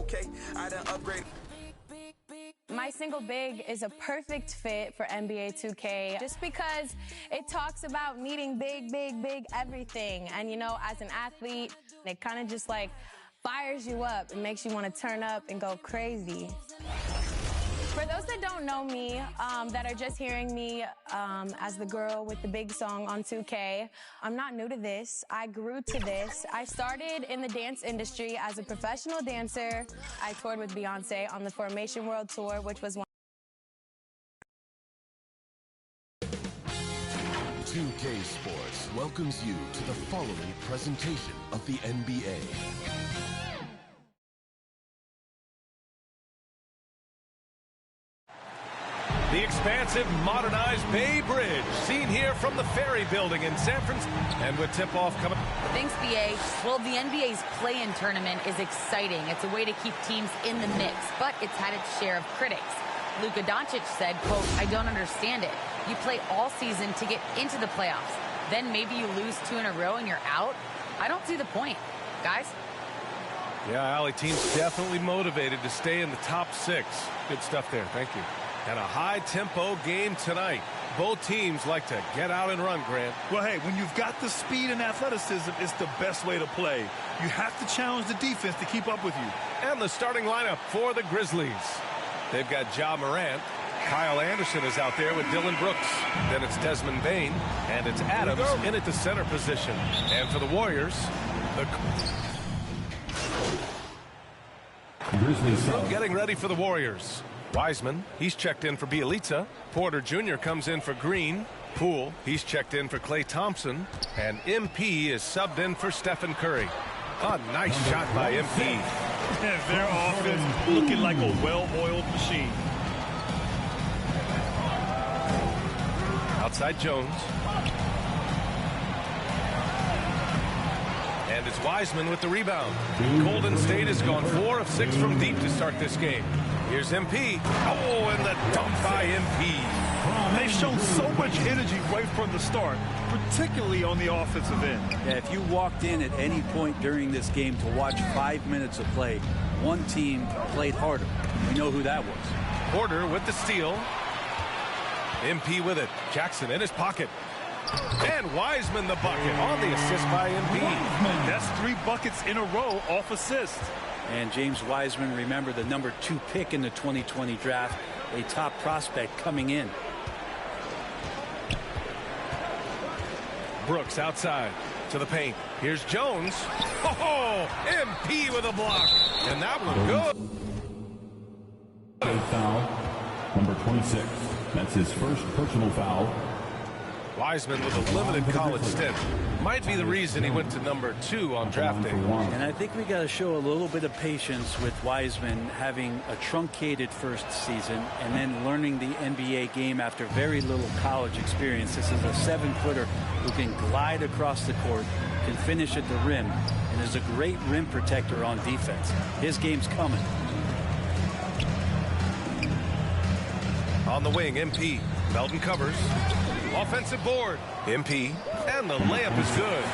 okay, I done upgraded. My single big is a perfect fit for NBA 2K just because it talks about needing big everything. And, you know, as an athlete, it kind of just like fires you up and makes you want to turn up and go crazy. For those that don't know me, that are just hearing me as the girl with the big song on 2K, I'm not new to this. I grew to this. I started in the dance industry as a professional dancer. I toured with Beyonce on the Formation World Tour, which was one. 2K Sports welcomes you to the following presentation of the NBA. The expansive, modernized Bay Bridge, seen here from the Ferry Building in San Francisco. And with tip-off coming... Thanks, BA. Well, the NBA's play-in tournament is exciting. It's a way to keep teams in the mix, but it's had its share of critics. Luka Doncic said, quote, "I don't understand it. You play all season to get into the playoffs. Then maybe you lose 2 in a row and you're out. I don't see the point. Guys?" Yeah, Allie, team's definitely motivated to stay in the top 6. Good stuff there. Thank you. And a high-tempo game tonight. Both teams like to get out and run, Grant. Well, hey, when you've got the speed and athleticism, it's the best way to play. You have to challenge the defense to keep up with you. And the starting lineup for the Grizzlies. They've got Ja Morant. Kyle Anderson is out there with Dylan Brooks. Then it's Desmond Bane. And it's Adams in at the center position. And for the Warriors, getting ready for the Warriors. Wiseman, he's checked in for Bielitsa. Porter Jr. comes in for Green. Poole, he's checked in for Klay Thompson. And MP is subbed in for Stephen Curry. A nice shot by MP. And their offense looking like a well-oiled machine. Outside Jones. And it's Wiseman with the rebound. Golden State has gone 4 of 6 from deep to start this game. Here's MP. Oh, and the dunk by MP. They've shown so much energy right from the start, particularly on the offensive end. Yeah, if you walked in at any point during this game to watch 5 minutes of play, one team played harder. We know who that was. Porter with the steal. MP with it. Jackson in his pocket. And Wiseman the bucket on the assist by MP. That's 3 buckets in a row off assist. And James Wiseman, remember, the number 2 pick in the 2020 draft, a top prospect coming in. Brooks outside to the paint. Here's Jones. Oh, MP with a block. And that one good. Foul, number 26. That's his first personal foul. Wiseman with a limited college stint. Might be the reason he went to number 2 on draft day. And I think we got to show a little bit of patience with Wiseman having a truncated first season and then learning the NBA game after very little college experience. This is a 7-footer who can glide across the court, can finish at the rim, and is a great rim protector on defense. His game's coming. On the wing, MP. Melton covers. Offensive board. MP. And the layup is good.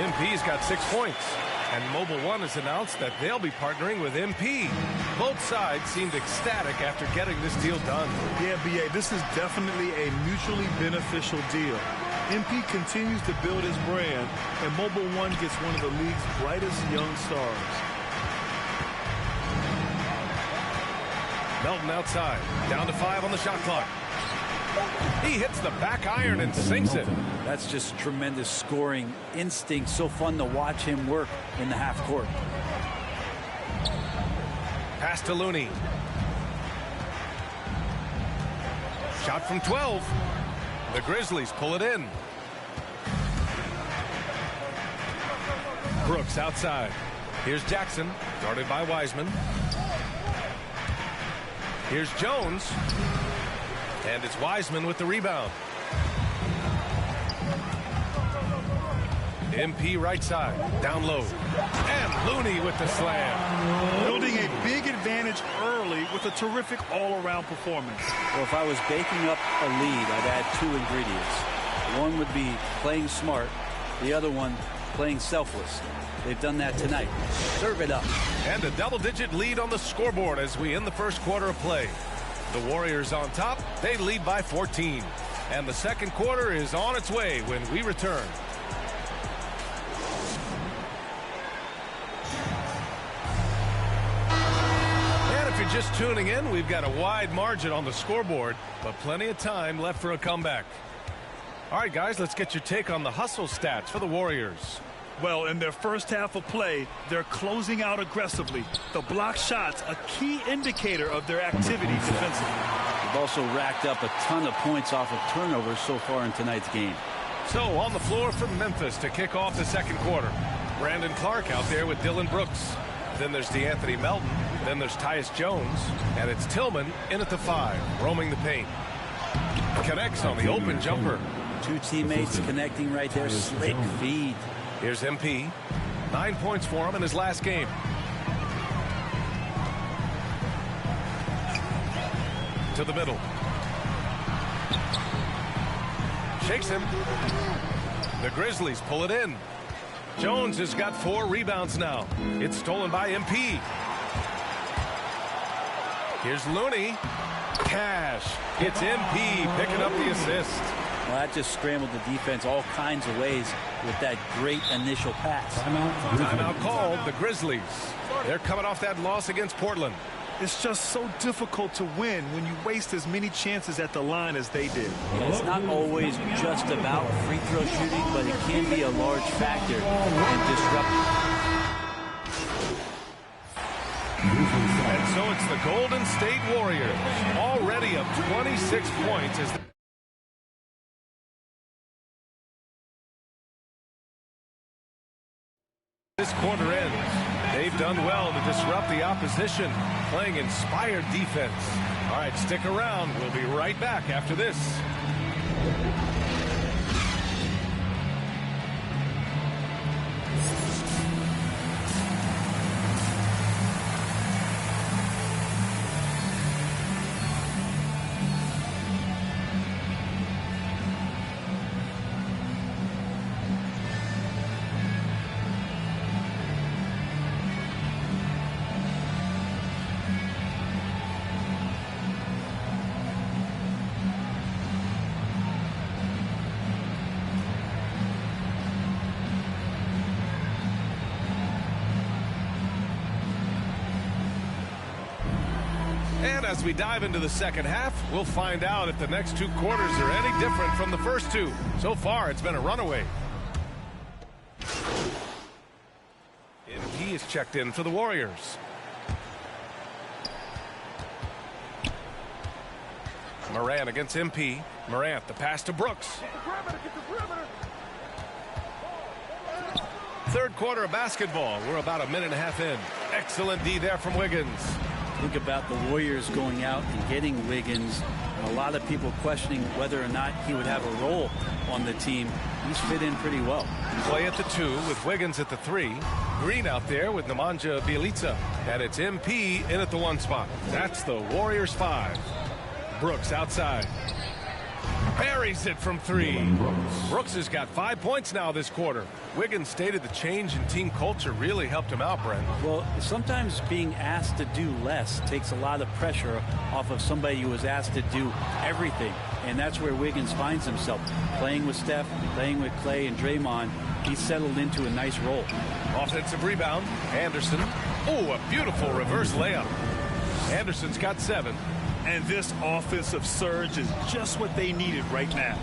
MP's got 6 points. And Mobile One has announced that they'll be partnering with MP. Both sides seemed ecstatic after getting this deal done. Yeah, BA, this is definitely a mutually beneficial deal. MP continues to build his brand, and Mobile One gets one of the league's brightest young stars. Melton outside. Down to 5 on the shot clock. He hits the back iron and sinks it. That's just tremendous scoring instinct. So fun to watch him work in the half court. Pass to Looney. Shot from 12. The Grizzlies pull it in. Brooks outside. Here's Jackson, guarded by Wiseman. Here's Jones. And it's Wiseman with the rebound. MP right side, down low. And Looney with the slam. Building a big advantage early with a terrific all-around performance. Well, if I was baking up a lead, I'd add 2 ingredients. One would be playing smart. The other one, playing selfless. They've done that tonight. Serve it up. And a double-digit lead on the scoreboard as we end the first quarter of play. The Warriors on top. They lead by 14. And the second quarter is on its way when we return. And if you're just tuning in, we've got a wide margin on the scoreboard, but plenty of time left for a comeback. All right, guys, let's get your take on the hustle stats for the Warriors. Well, in their first half of play, they're closing out aggressively. The block shots, a key indicator of their activity defensively. They've also racked up a ton of points off of turnovers so far in tonight's game. So on the floor for Memphis to kick off the second quarter. Brandon Clark out there with Dylan Brooks. Then there's DeAnthony Melton. Then there's Tyus Jones. And it's Tillman in at the 5, roaming the paint. Connects on the open jumper. Two teammates connecting right there. Slick feed. Here's MP. 9 points for him in his last game. To the middle. Shakes him. The Grizzlies pull it in. Jones has got 4 rebounds now. It's stolen by MP. Here's Looney. Cash. It's MP picking up the assist. Well, that just scrambled the defense all kinds of ways with that great initial pass. Timeout called. The Grizzlies. They're coming off that loss against Portland. It's just so difficult to win when you waste as many chances at the line as they did. Yeah, it's not always just about free throw shooting, but it can be a large factor in disrupting. And so it's the Golden State Warriors, already up 26 points as this quarter ends. They've done well to disrupt the opposition, playing inspired defense. All right, stick around. We'll be right back after this. And as we dive into the second half, we'll find out if the next 2 quarters are any different from the first 2. So far, it's been a runaway. MP is checked in for the Warriors. Morant against MP. Morant, the pass to Brooks. Third quarter of basketball. We're about a minute and a half in. Excellent D there from Wiggins. Think about the Warriors going out and getting Wiggins. A lot of people questioning whether or not he would have a role on the team. He's fit in pretty well. Play at the 2 with Wiggins at the 3. Green out there with Nemanja Bjelica. And it's MP in at the 1 spot. That's the Warriors 5. Brooks outside. Buries it from 3. Brooks has got 5 points now this quarter. Wiggins stated the change in team culture really helped him out, Brent. Well, sometimes being asked to do less takes a lot of pressure off of somebody who was asked to do everything. And that's where Wiggins finds himself. Playing with Steph, playing with Clay and Draymond, he's settled into a nice role. Offensive rebound. Anderson. Oh, a beautiful reverse layup. Anderson's got 7. And this offensive surge is just what they needed right now.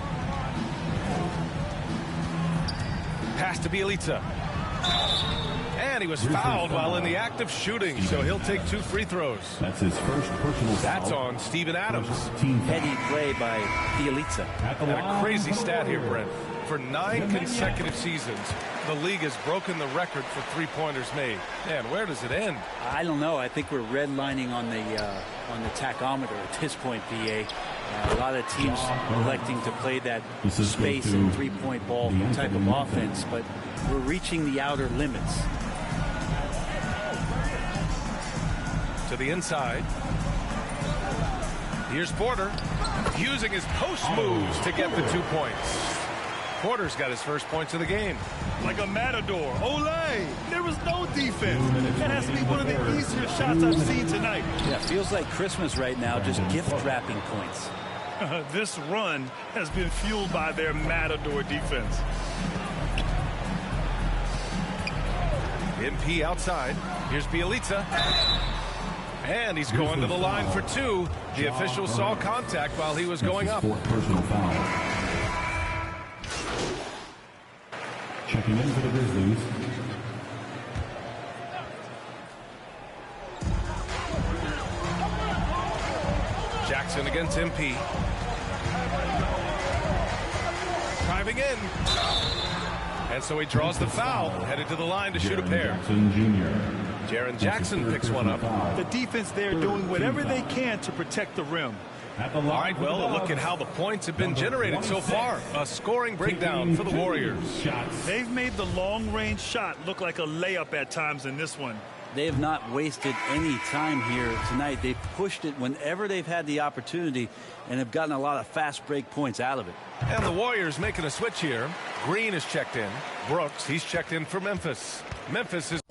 Pass to Bjelica. And he was fouled while in the act of shooting, so he'll take 2 free throws. That's his first personal foul. That's on Steven Adams. Heady play by Bjelica. And a crazy stat here, Brent. For 9 consecutive seasons, the league has broken the record for 3-pointers made. Man, where does it end? I don't know. I think we're redlining on the tachometer at this point, BA. A lot of teams electing to play that space and 3-point ball type of offense, but we're reaching the outer limits. To the inside. Here's Porter using his post moves to get the 2 points. Porter's got his first points of the game. Like a matador. Olay! There was no defense. That has to be one of the easier shots I've seen tonight. Yeah, feels like Christmas right now, just gift wrapping points. This run has been fueled by their matador defense. MP outside. Here's Bielitsa. And he's going to the line for two. The official saw contact while he was going up. Personal foul. Checking in for the Grizzlies. Jackson against MP. Driving in. And so he draws the foul, headed to the line to shoot a pair. Jaren Jackson picks one up. The defense there doing whatever they can to protect the rim. All right, well, look at how the points have been generated so far. A scoring breakdown for the Warriors. They've made the long-range shot look like a layup at times in this one. They have not wasted any time here tonight. They've pushed it whenever they've had the opportunity and have gotten a lot of fast break points out of it. And the Warriors making a switch here. Green is checked in. Brooks, he's checked in for Memphis. Memphis is...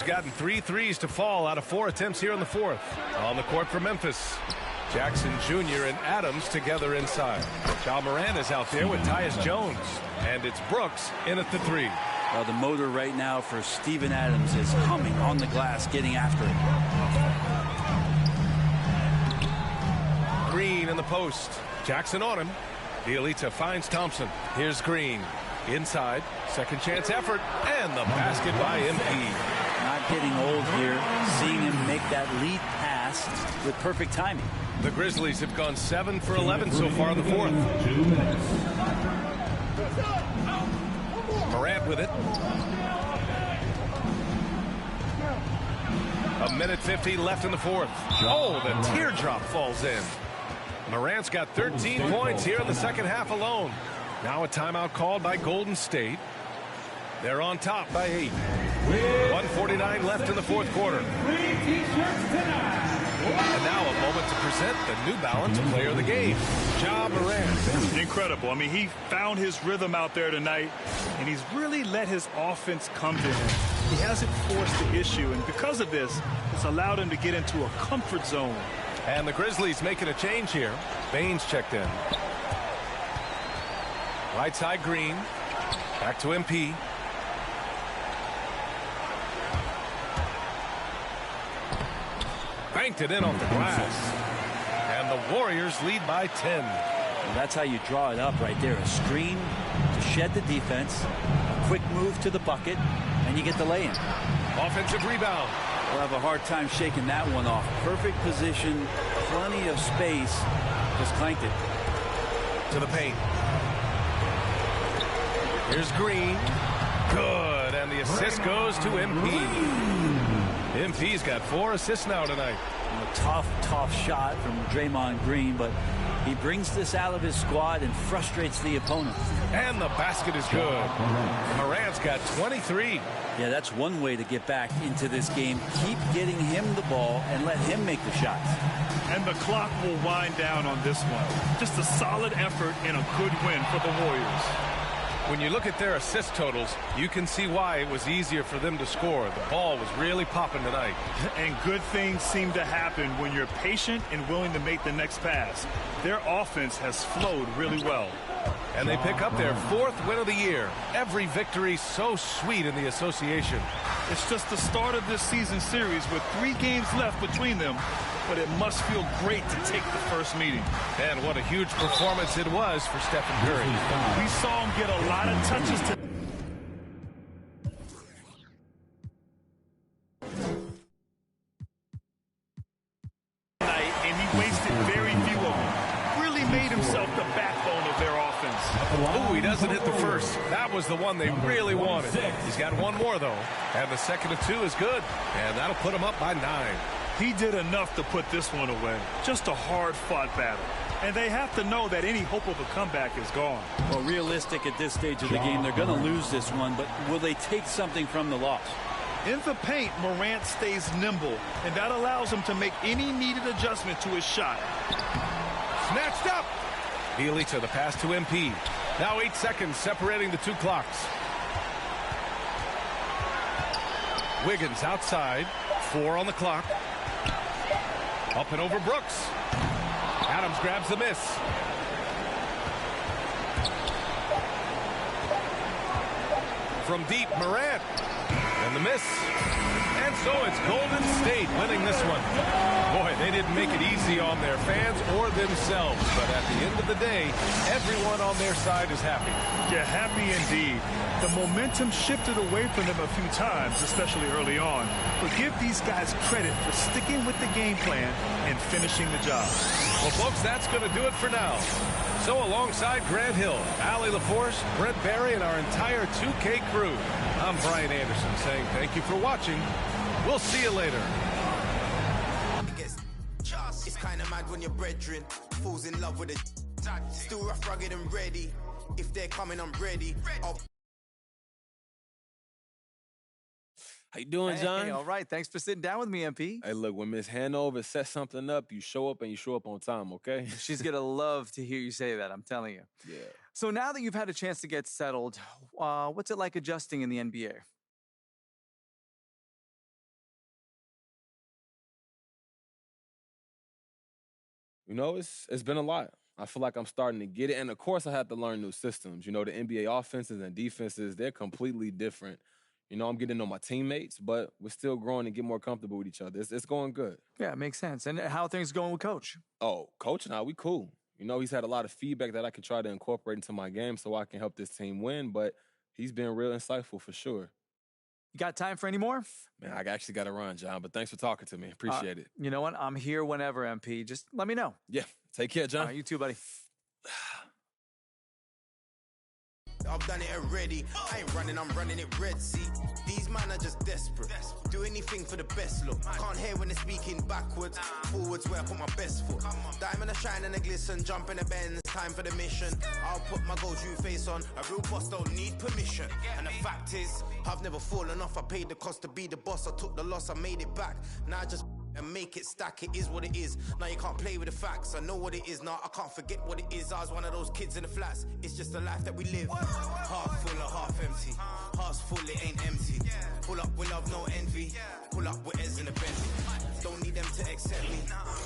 gotten 3 threes to fall out of 4 attempts here in the fourth. On the court for Memphis. Jackson Jr. and Adams together inside. Ja Morant is out there with Tyus Jones. And it's Brooks in at the 3. Well, the motor right now for Steven Adams is humming on the glass, getting after it. Green in the post. Jackson on him. Bielitsa finds Thompson. Here's Green. Inside. Second chance effort. And the basket by MP. Not getting old here. Seeing him make that lead pass with perfect timing. The Grizzlies have gone 7 for 11 so far in the fourth. 2 minutes. Morant with it. A minute 50 left in the fourth. Oh, the teardrop falls in. Morant's got 13 points here in the second half alone. Now a timeout called by Golden State. They're on top by 8. 1:49 left in the fourth quarter. And now a moment to present the New Balance Player of the Game, Ja Morant. Incredible. I mean, he found his rhythm out there tonight, and he's really let his offense come to him. He hasn't forced the issue, and because of this, it's allowed him to get into a comfort zone. And the Grizzlies making a change here. Baines checked in. Right side Green. Back to MP. Banked it in off the glass. And the Warriors lead by 10. Well, that's how you draw it up right there. A screen to shed the defense, a quick move to the bucket, and you get the lay-in. Offensive rebound. We'll have a hard time shaking that one off. Perfect position, plenty of space. Just clanked it. To the paint. Here's Green. Good. And the assist goes to MP. MP's got 4 assists now tonight. A tough shot from Draymond Green, but he brings this out of his squad and frustrates the opponent. And the basket is good. Morant's got 23. Yeah, that's one way to get back into this game. Keep getting him the ball and let him make the shots. And the clock will wind down on this one. Just a solid effort and a good win for the Warriors. When you look at their assist totals, you can see why it was easier for them to score. The ball was really popping tonight. And good things seem to happen when you're patient and willing to make the next pass. Their offense has flowed really well. And they pick up their 4th win of the year. Every victory so sweet in the association. It's just the start of this season series with 3 games left between them, but it must feel great to take the first meeting. And what a huge performance it was for Stephen Curry. We saw him get a lot of touches today. And he wasted very few of them. Really made himself the backbone of their offense. Oh, he doesn't hit the first. That was the one they really wanted. He's got one more, though. And the second of 2 is good. And that'll put him up by 9. He did enough to put this one away. Just a hard-fought battle. And they have to know that any hope of a comeback is gone. Well, realistic at this stage of the game, they're going to lose this one, but will they take something from the loss? In the paint, Morant stays nimble, and that allows him to make any needed adjustment to his shot. Snatched up. Healy to the pass to MP. Now 8 seconds separating the 2 clocks. Wiggins outside. 4 on the clock. Up and over Brooks. Adams grabs the miss. From deep, Morant. And the miss. And so it's Golden State winning this one. Boy, they didn't make it easy on their fans or themselves. But at the end of the day, everyone on their side is happy. Yeah, happy indeed. The momentum shifted away from them a few times, especially early on. But give these guys credit for sticking with the game plan and finishing the job. Well, folks, that's going to do it for now. So alongside Grant Hill, Allie LaForce, Brent Barry, and our entire 2K crew, I'm Brian Anderson saying thank you for watching. We'll see you later. It's kind of mad when your brethren falls in love with it. Still rough, rugged, and ready. If they're coming, I'm ready. How you doing, John? Hey, all right. Thanks for sitting down with me, MP. Hey, look, when Miss Hanover sets something up, you show up and you show up on time, okay? She's going to love to hear you say that, I'm telling you. Yeah. So now that you've had a chance to get settled, what's it like adjusting in the NBA? You know, it's been a lot. I feel like I'm starting to get it. And, of course, I had to learn new systems. You know, the NBA offenses and defenses, they're completely different. You know, I'm getting to know my teammates, but we're still growing and get more comfortable with each other. It's going good. Yeah, it makes sense. And how are things going with Coach? Oh, Coach and I, we cool. You know, he's had a lot of feedback that I can try to incorporate into my game so I can help this team win, but he's been real insightful for sure. You got time for any more? Man, I actually got to run, John, but thanks for talking to me. Appreciate it. You know what? I'm here whenever, MP. Just let me know. Yeah, take care, John. You too, buddy. I've done it already. I ain't running, I'm running it red. See, these men are just desperate. Do anything for the best look. Can't hear when they're speaking backwards. Forwards where I put my best foot. Diamond a shine and a glisten. Jump in the bend. It's time for the mission. I'll put my gold you face on. A real boss don't need permission. And the fact is, I've never fallen off. I paid the cost to be the boss. I took the loss, I made it back. Now I just and make it stack. It is what it is. Now you can't play with the facts. I know what it is now. I can't forget what it is. I was one of those kids in the flats. It's just the life that we live. Half full or half empty. Heart's full, it ain't empty. Pull up with love, no envy. Pull up with Ez in the Bentley. Don't need them to accept me,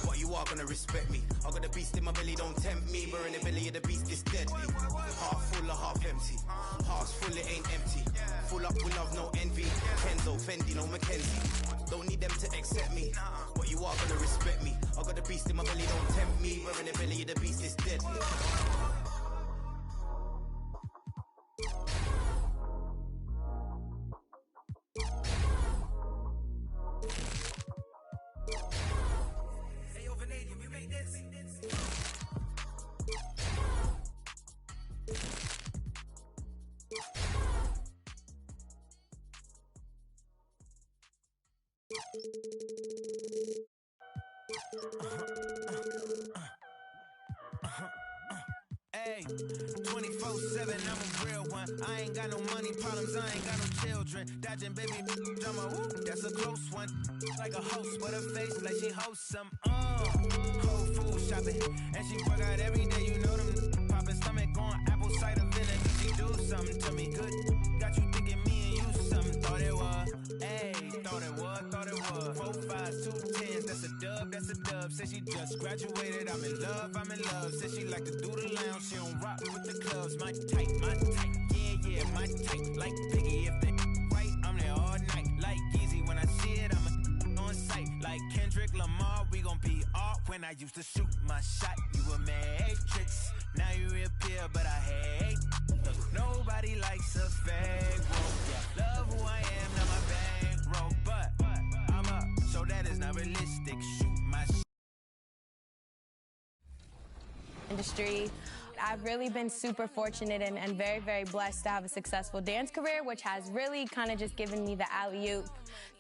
but you are gonna respect me. I got a beast in my belly, don't tempt me. We're in the belly of the beast, it's deadly. Half full or half empty. Heart's full, it ain't empty. Full up with love, no envy. Kenzo, Fendi, no Mackenzie. Don't need them to accept me, but you are gonna respect me. I got a beast in my belly, don't tempt me. We're in the belly of the beast, it's deadly. Hey, 24/7, I'm a real one. I ain't got no money problems, I ain't got no children. Dodging baby, drama, woo, that's a close one. Like a host with a face like she hosts some. Whole food shopping, and she work out every day. You know them popping stomach on apple cider vinegar. She do something to me good. Got you thinking me and you something. Thought it was, hey, thought it was. 4 5s, 2 10s, that's a dub, that's a dub. Said she just graduated, I'm in love. Said she like to do the lounge, she don't rock with the clubs. My type, yeah, my type. Like Biggie, if they right, I'm there all night. Like Yeezy, when I see it, I'm on sight. Like Kendrick Lamar, we gon' be off. When I used to shoot my shot, you a matrix. Now you reappear, but I hate. Look, nobody likes a fake rope. Yeah, love who I am, not my bankroll. But I'm up, so that is not realistic. Shoot my industry. I've really been super fortunate and very, very blessed to have a successful dance career, which has really kind of just given me the alley-oop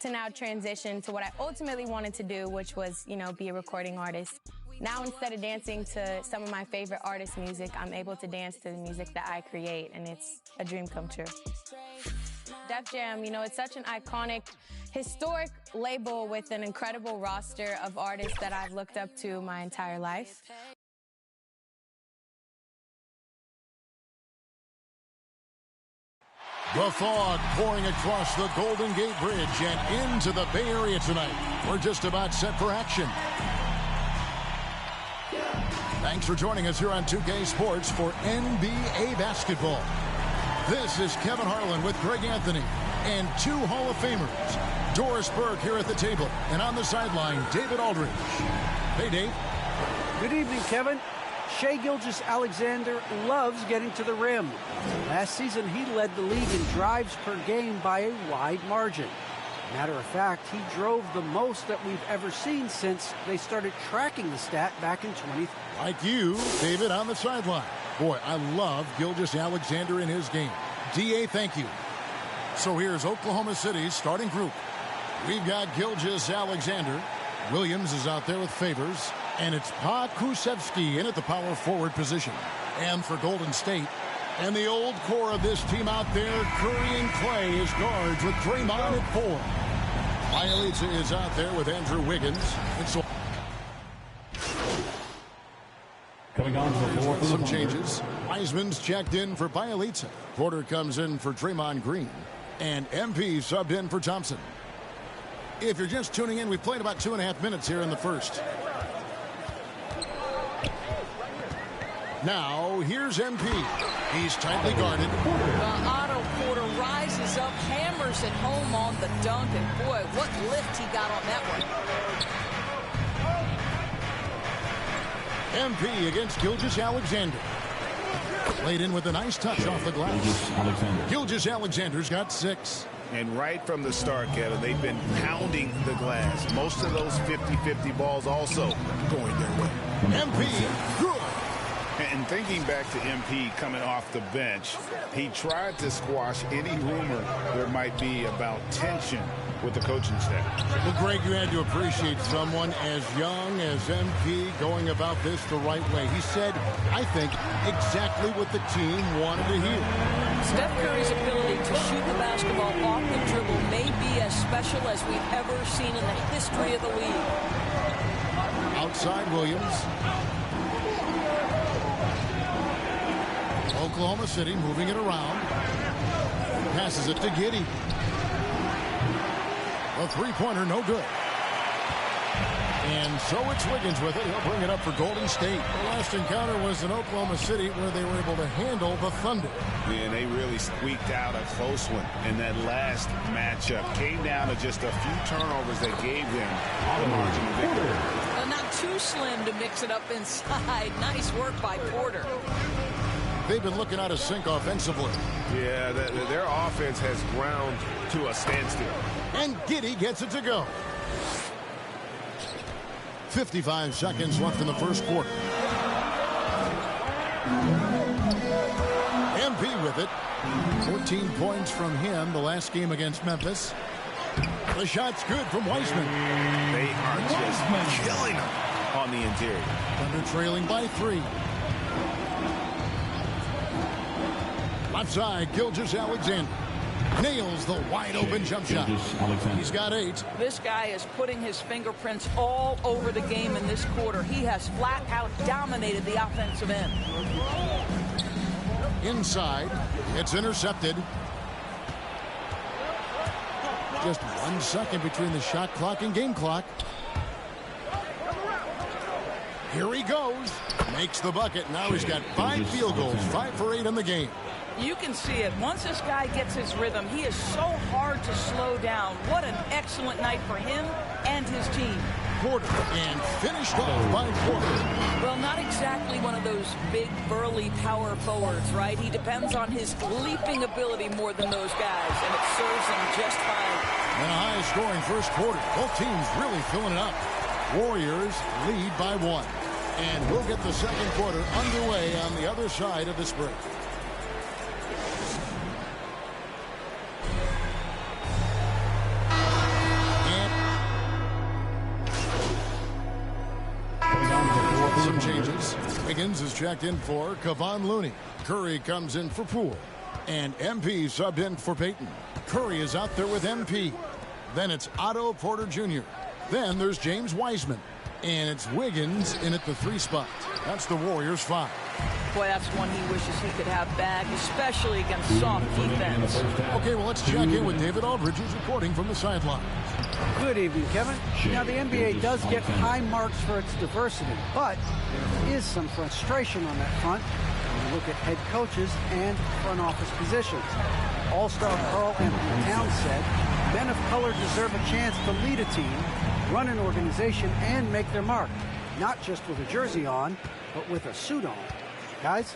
to now transition to what I ultimately wanted to do, which was, you know, be a recording artist. Now, instead of dancing to some of my favorite artists' music, I'm able to dance to the music that I create, and it's a dream come true. Def Jam, you know, it's such an iconic, historic label with an incredible roster of artists that I've looked up to my entire life. The fog pouring across the Golden Gate Bridge and into the Bay Area tonight. We're just about set for action. Thanks for joining us here on 2K Sports for NBA basketball. This is Kevin Harlan with Greg Anthony and two Hall of Famers. Doris Burke here at the table, and on the sideline, David Aldridge. Hey, Dave. Good evening, Kevin. Shai Gilgeous-Alexander loves getting to the rim. Last season, he led the league in drives per game by a wide margin. Matter of fact, he drove the most that we've ever seen since they started tracking the stat back in 2020. Like you, David, on the sideline. Boy, I love Gilgeous-Alexander in his game. D.A., thank you. So here's Oklahoma City's starting group. We've got Gilgeous-Alexander. Williams is out there with Favors. And it's Pa Kuszewski in at the power forward position. And for Golden State, and the old core of this team out there, Curry and Clay as guards with Draymond at 4. Bielitsa is out there with Andrew Wiggins. And so coming on for the floor for some changes. Wiseman's checked in for Bielitsa. Porter comes in for Draymond Green. And MP subbed in for Thompson. If you're just tuning in, we've played about 2.5 minutes here in the first. Now, here's MP. He's tightly guarded. Otto Porter rises up, hammers it home on the dunk, and boy, what lift he got on that one. MP against Gilgeous-Alexander. Played in with a nice touch off the glass. Gilgeous-Alexander's got 6. And right from the start, Kevin, they've been pounding the glass. Most of those 50-50 balls also going their way. MP, good. And thinking back to MP coming off the bench, he tried to squash any rumor there might be about tension with the coaching staff. Well, Greg, you had to appreciate someone as young as MP going about this the right way. He said, I think, exactly what the team wanted to hear. Steph Curry's ability to shoot the basketball off the dribble may be as special as we've ever seen in the history of the league. Outside Williams. Oklahoma City moving it around. Passes it to Giddey. A three-pointer, no good. And so it's Wiggins with it. He'll bring it up for Golden State. The last encounter was in Oklahoma City where they were able to handle the Thunder. And they really squeaked out a close one in that last matchup. Came down to just a few turnovers that gave them the margin of victory. Well, not too slim to mix it up inside. Nice work by Porter. They've been looking out of sync offensively. Yeah, their offense has ground to a standstill. And Giddey gets it to go. 55 seconds left in the first quarter. MP with it. 14 points from him the last game against Memphis. The shot's good from Wiseman. They are just killing him on the interior. Thunder trailing by 3. Left side, Gilgeous-Alexander nails the wide-open jump shot. He's got 8. This guy is putting his fingerprints all over the game in this quarter. He has flat-out dominated the offensive end. Inside, it's intercepted. Just 1 second between the shot clock and game clock. Here he goes. Makes the bucket. Now he's got 5 field goals, 5 for 8 in the game. You can see it. Once this guy gets his rhythm, he is so hard to slow down. What an excellent night for him and his team. Porter, and finished off by Porter. Well, not exactly one of those big, burly power forwards, right? He depends on his leaping ability more than those guys, and it serves him just fine. And a high-scoring first quarter. Both teams really filling it up. Warriors lead by 1. And we'll get the second quarter underway on the other side of this break. Some changes. Wiggins is checked in for Kevon Looney. Curry comes in for Poole. And MP subbed in for Payton. Curry is out there with MP. Then it's Otto Porter Jr. Then there's James Wiseman. And it's Wiggins in at the 3 spot. That's the Warriors' 5. Boy, that's one he wishes he could have back, especially against soft defense. Okay, well, let's check in with David Aldridge, who's reporting from the sidelines. Good evening, Kevin. Now, the NBA does get high marks for its diversity, but there is some frustration on that front when you look at head coaches and front office positions. All-star Karl Anthony Towns said, men of color deserve a chance to lead a team, run an organization, and make their mark, not just with a jersey on, but with a suit on. Guys?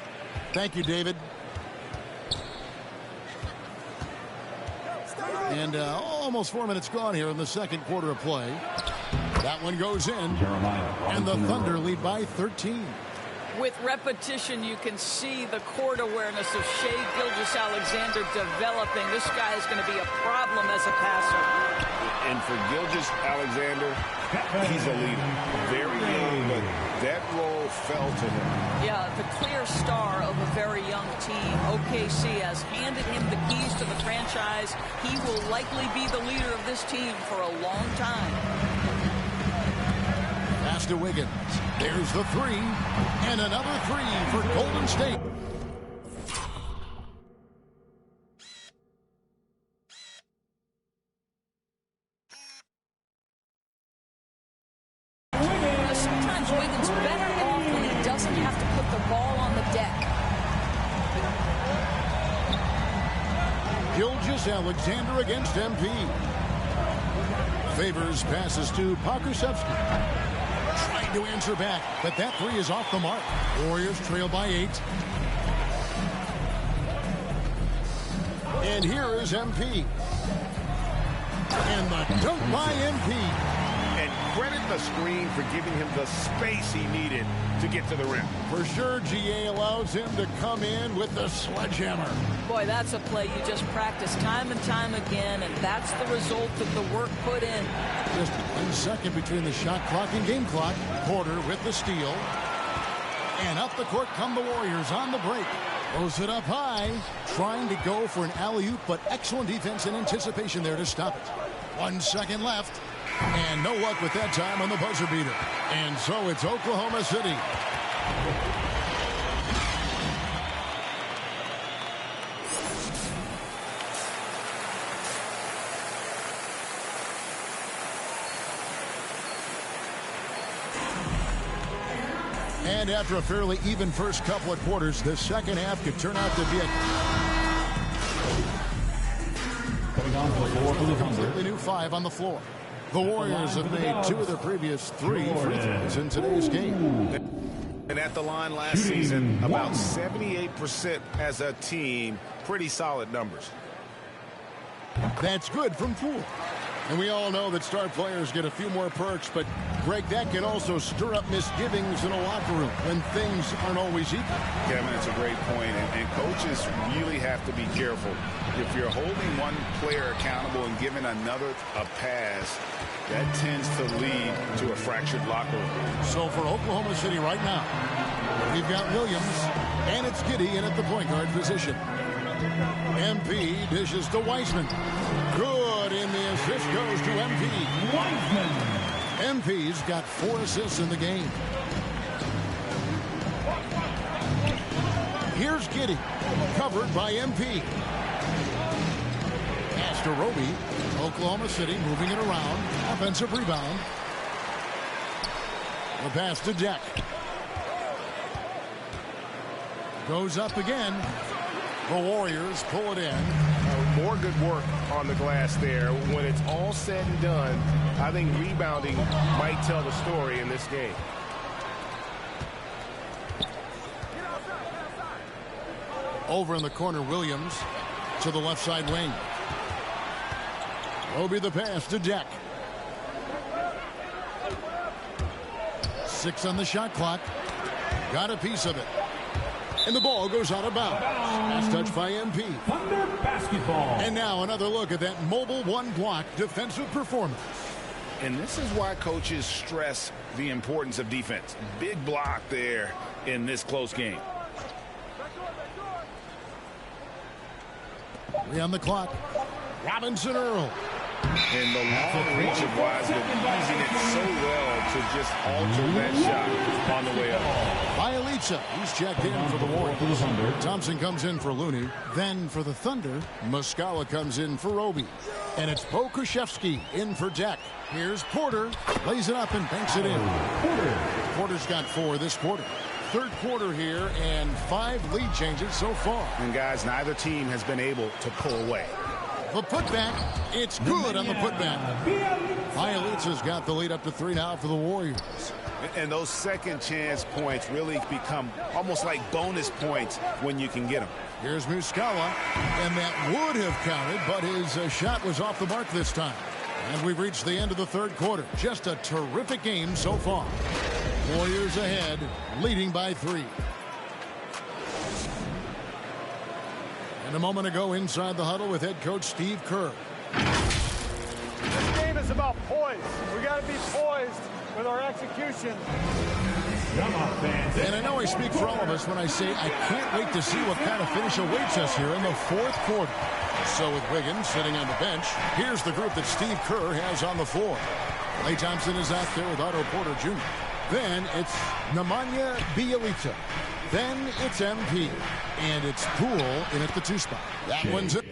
Thank you, David. And almost 4 minutes gone here in the second quarter of play. That one goes in. And the Thunder lead by 13. With repetition, you can see the court awareness of Shai Gilgeous-Alexander developing. This guy is going to be a problem as a passer. And for Gilgeous-Alexander, he's a leader. Very young, but that role fell to him. Yeah, the clear star of a very young team. OKC has handed him the keys to the franchise. He will likely be the leader of this team for a long time. Pass to Wiggins. There's the 3. And another 3 for Golden State. Sometimes Wiggins better off when he doesn't have to put the ball on the deck. Gilgeous-Alexander against MP. Favors passes to Pokusevski. Trying to answer back, but that 3 is off the mark. Warriors trail by 8. And here is MP. And the dunk by MP. And credit the screen for giving him the space he needed to get to the rim. For sure, GA allows him to come in with the sledgehammer. Boy, that's a play you just practice time and time again, and that's the result of the work put in. Just 1 second between the shot clock and game clock. Porter with the steal. And up the court come the Warriors on the break. Throws it up high. Trying to go for an alley-oop, but excellent defense and anticipation there to stop it. 1 second left. And no luck with that time on the buzzer beater. And so it's Oklahoma City. And after a fairly even first couple of quarters, the second half could turn out to be a completely new 5 on the floor. The Warriors have made 2 of their previous 3 free throws in today's game. And at the line last season, about 78% as a team. Pretty solid numbers. That's good from Poole. And we all know that star players get a few more perks, but, Greg, that can also stir up misgivings in a locker room when things aren't always equal. Kevin, it's a great point, and coaches really have to be careful. If you're holding one player accountable and giving another a pass, that tends to lead to a fractured locker room. So for Oklahoma City right now, we've got Williams, and it's Giddey in at the point guard position. MP dishes to Wiseman. Good, and the assist goes to MP. Wiseman. MP's got 4 assists in the game. Here's Giddey, covered by MP. Pass to Roby. Oklahoma City moving it around. Offensive rebound. The pass to Deck. Goes up again. The Warriors pull it in. More good work on the glass there. When it's all said and done, I think rebounding might tell the story in this game. Over in the corner, Williams to the left side wing. Obi the pass to Deck. 6 on the shot clock. Got a piece of it. And the ball goes out of bounds. Last touch by MP. Thunder basketball. And now another look at that mobile one-block defensive performance. And this is why coaches stress the importance of defense. Big block there in this close game. 3 on the clock. Robinson Earl. And the long reach of Wiseman, using it so well to just alter that shot on the way up. Bialica, he's checked in for the Warriors. Thompson comes in for Looney. Then for the Thunder, Muscala comes in for Roby. And it's Pokusevski in for Deck. Here's Porter. Lays it up and banks it in. Porter's got 4 this quarter. Third quarter here and 5 lead changes so far. And guys, neither team has been able to pull away. The putback, it's good on the putback. Bialica's got the lead up to 3 now for the Warriors. And those second chance points really become almost like bonus points when you can get them. Here's Muscala, and that would have counted, but his shot was off the mark this time. And we've reached the end of the third quarter. Just a terrific game so far. Warriors ahead, leading by 3. And a moment ago inside the huddle with head coach Steve Kerr. This game is about poise. We got to be poised with our execution. And I know I speak for all of us when I say I can't wait to see what kind of finish awaits us here in the fourth quarter. So with Wiggins sitting on the bench, here's the group that Steve Kerr has on the floor. Klay Thompson is out there with Otto Porter Jr. Then it's Nemanja Bjelica. Then it's MP. And it's Poole in at the 2 spot. That one's it.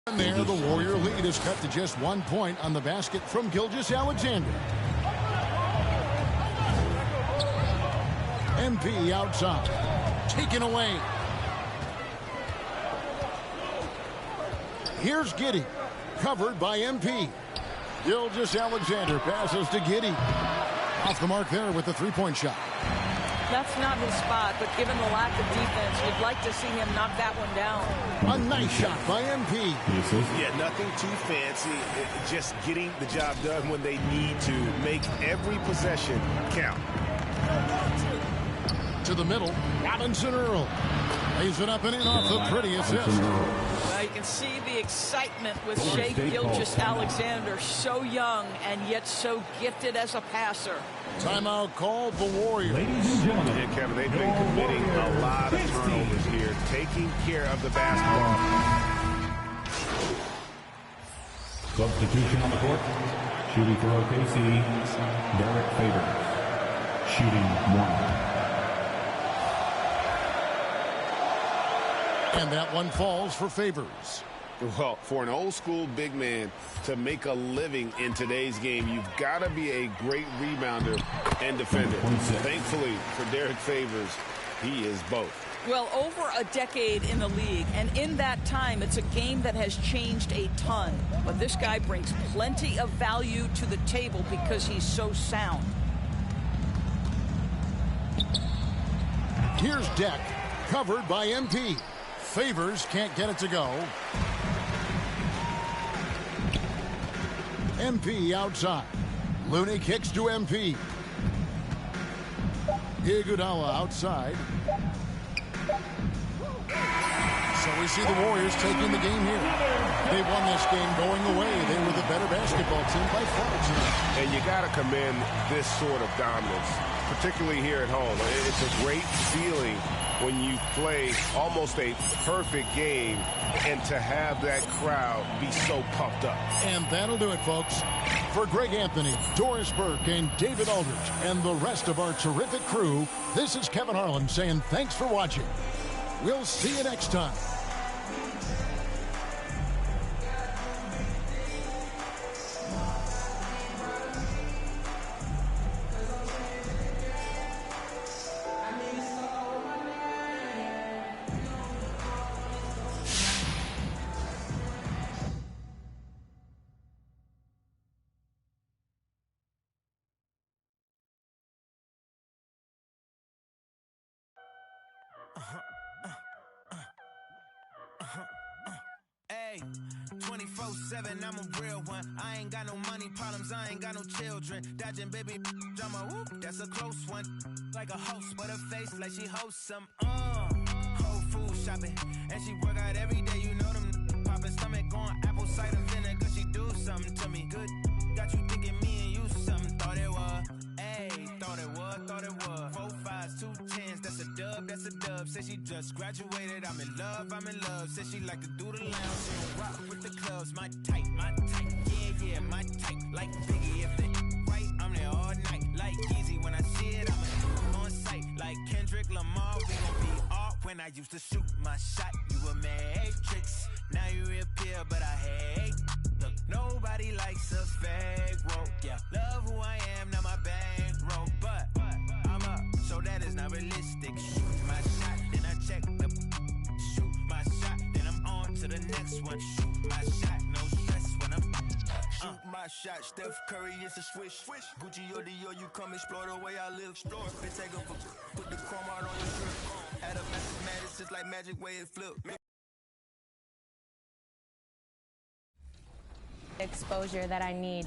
And there, the Warrior lead is cut to just 1 point on the basket from Gilgeous-Alexander. MP outside. Taken away. Here's Giddey. Covered by MP. Gilgeous-Alexander passes to Giddey. Off the mark there with the 3-point shot. That's not his spot, but given the lack of defense, you'd like to see him knock that one down. A nice shot by MP. Yeah, nothing too fancy. Just getting the job done when they need to. Make every possession count. To the middle, Robinson Earl. Lays it up and in off the pretty assist. Now you can see the excitement with Shai Gilgeous-Alexander, so young and yet so gifted as a passer. Timeout called the Warriors. Ladies and gentlemen, yeah, Kevin, they've been committing a lot of turnovers here, taking care of the basketball. Substitution on the court. Shooting for OKC, Derek Favors. Shooting 1. And that one falls for Favors. Well, for an old-school big man to make a living in today's game, you've got to be a great rebounder and defender. Thankfully for Derek Favors, he is both. Well, over a decade in the league, and in that time, it's a game that has changed a ton. But this guy brings plenty of value to the table because he's so sound. Here's Deck, covered by MP. Favors can't get it to go. MP outside. Looney kicks to MP. Iguodala outside. So And we see the Warriors taking the game here. They won this game going away. They were the better basketball team by far tonight. And you got to commend this sort of dominance, particularly here at home. It's a great feeling when you play almost a perfect game and to have that crowd be so pumped up. And that'll do it, folks. For Greg Anthony, Doris Burke, and David Aldridge, and the rest of our terrific crew, this is Kevin Harlan saying thanks for watching. We'll see you next time. Hey, 24/7, I'm a real one. I ain't got no money problems, I ain't got no children. Dodging baby drama, whoop, that's a close one. Like a host, but her face like she hosts some. Whole food shopping, and she work out every day. You know them popping stomach on apple cider vinegar. She do something to me good. Got you thinking me and you something. Thought it was. Thought it was. 4 5s, 2 10s, that's a dub, that's a dub. Said she just graduated, I'm in love. Said she like to do the lounge, she don't rock with the clubs. My type, yeah, my type. Like Biggie, if they right, I'm there all night. Like Yeezy, when I see it, I'm on sight. Like Kendrick Lamar, we gon' be off. When I used to shoot my shot, you a matrix. Now you reappear, but I hate. Look, nobody likes a fake rope. Yeah, love who I am, not my bankroll. But I'm up, so that is not realistic. Shoot my shot, then I check the. Shoot my shot, then I'm on to the next one. Shoot my shot, no stress when I'm. Shoot my shot, Steph Curry is a swish. Gucci or Dior, you come explore the way I live. Explore, bitch, take up, put the chrome out on your strip. Had a massive madness, just like magic way it flip. Exposure that I need.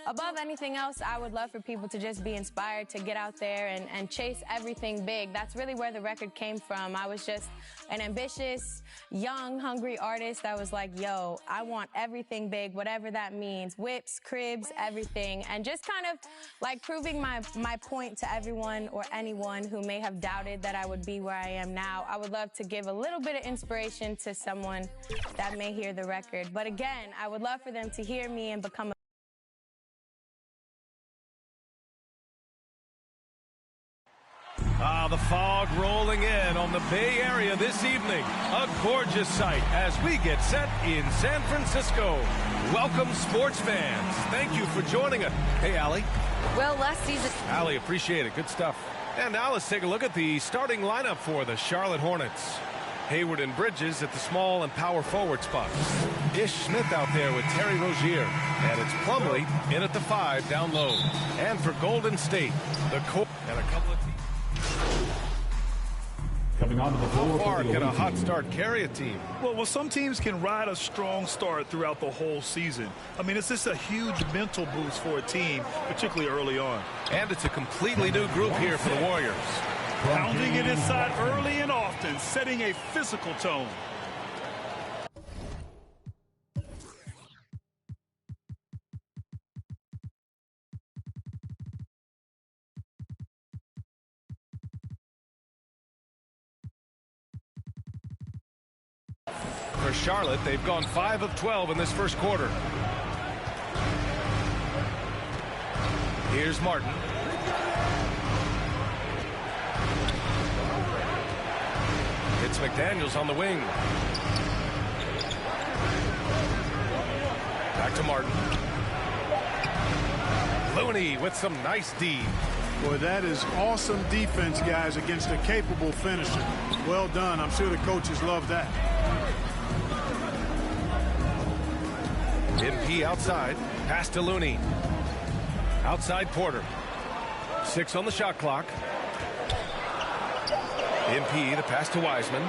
Above anything else, I would love for people to just be inspired to get out there and chase everything big. That's really where the record came from. I was just an ambitious, young, hungry artist that was like, yo, I want everything big, whatever that means. Whips, cribs, everything. And just kind of like proving my point to everyone or anyone who may have doubted that I would be where I am now. I would love to give a little bit of inspiration to someone that may hear the record. But again, I would love for them to hear me and become a the fog rolling in on the Bay Area this evening. A gorgeous sight as we get set in San Francisco. Welcome, sports fans. Thank you for joining us. Hey, Allie. Well, last season... Allie, appreciate it. Good stuff. And now let's take a look at the starting lineup for the Charlotte Hornets. Hayward and Bridges at the small and power forward spots. Ish Smith out there with Terry Rozier. And it's Plumlee in at the 5 down low. And for Golden State, the core and a couple of teams. Coming onto the floor. How far can a hot start carry a team? Well, some teams can ride a strong start throughout the whole season. I mean, it's just a huge mental boost for a team, particularly early on. And it's a completely new group here for the Warriors. Pounding it inside early and often, setting a physical tone. For Charlotte, they've gone 5 of 12 in this first quarter. Here's Martin. It's McDaniels on the wing. Back to Martin. Looney with some nice D. Boy, that is awesome defense, guys, against a capable finisher. Well done. I'm sure the coaches love that. MP outside. Pass to Looney. Outside Porter. 6 on the shot clock. MP, the pass to Wiseman.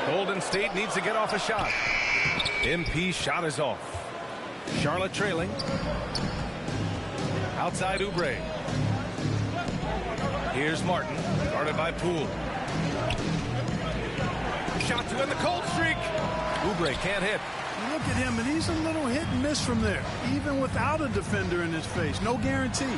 Golden State needs to get off a shot. MP shot is off. Charlotte trailing. Outside Oubre. Here's Martin, guarded by Poole. shot to end the cold streak. Oubre can't hit. Look at him, and he's a little hit and miss from there, even without a defender in his face. No guarantee.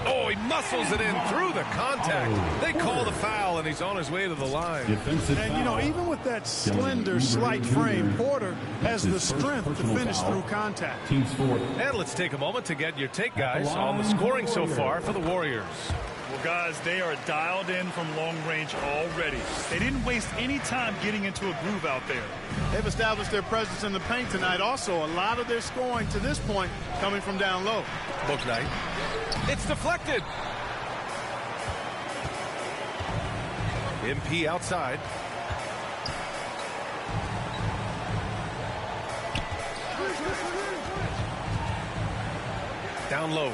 Oh, he muscles it in through the contact. They call the foul, and he's on his way to the line. And, you know, even with that slender, slight frame, Porter has the strength to finish through contact. And let's take a moment to get your take, guys, on the scoring so far for the Warriors. Well, guys, they are dialed in from long range already. They didn't waste any time getting into a groove out there. They've established their presence in the paint tonight. Also, a lot of their scoring to this point coming from down low. Bouknight. It's deflected. MP outside. Down low.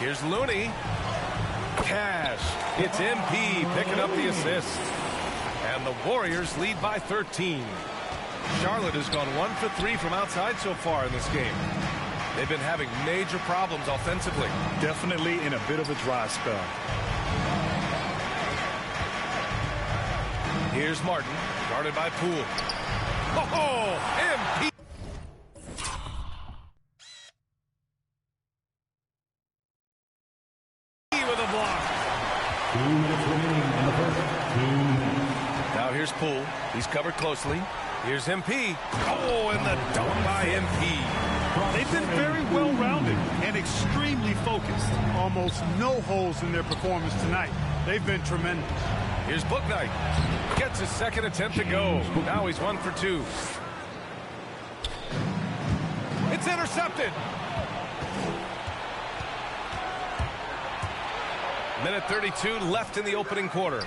Here's Looney. Cash. It's MP picking up the assist. And the Warriors lead by 13. Charlotte has gone 1 for 3 from outside so far in this game. They've been having major problems offensively. Definitely in a bit of a dry spell. Here's Martin, guarded by Poole. Oh, MP. With a block. 2 minutes remaining in the first. 2 minutes. Now here's Poole. He's covered closely. Here's MP. Oh, and the dunk by MP. They've been very well-rounded and extremely focused. Almost no holes in their performance tonight. They've been tremendous. Here's Bouknight. Gets his second attempt to go. Now he's 1 for 2. It's intercepted. Minute 32 left in the opening quarter.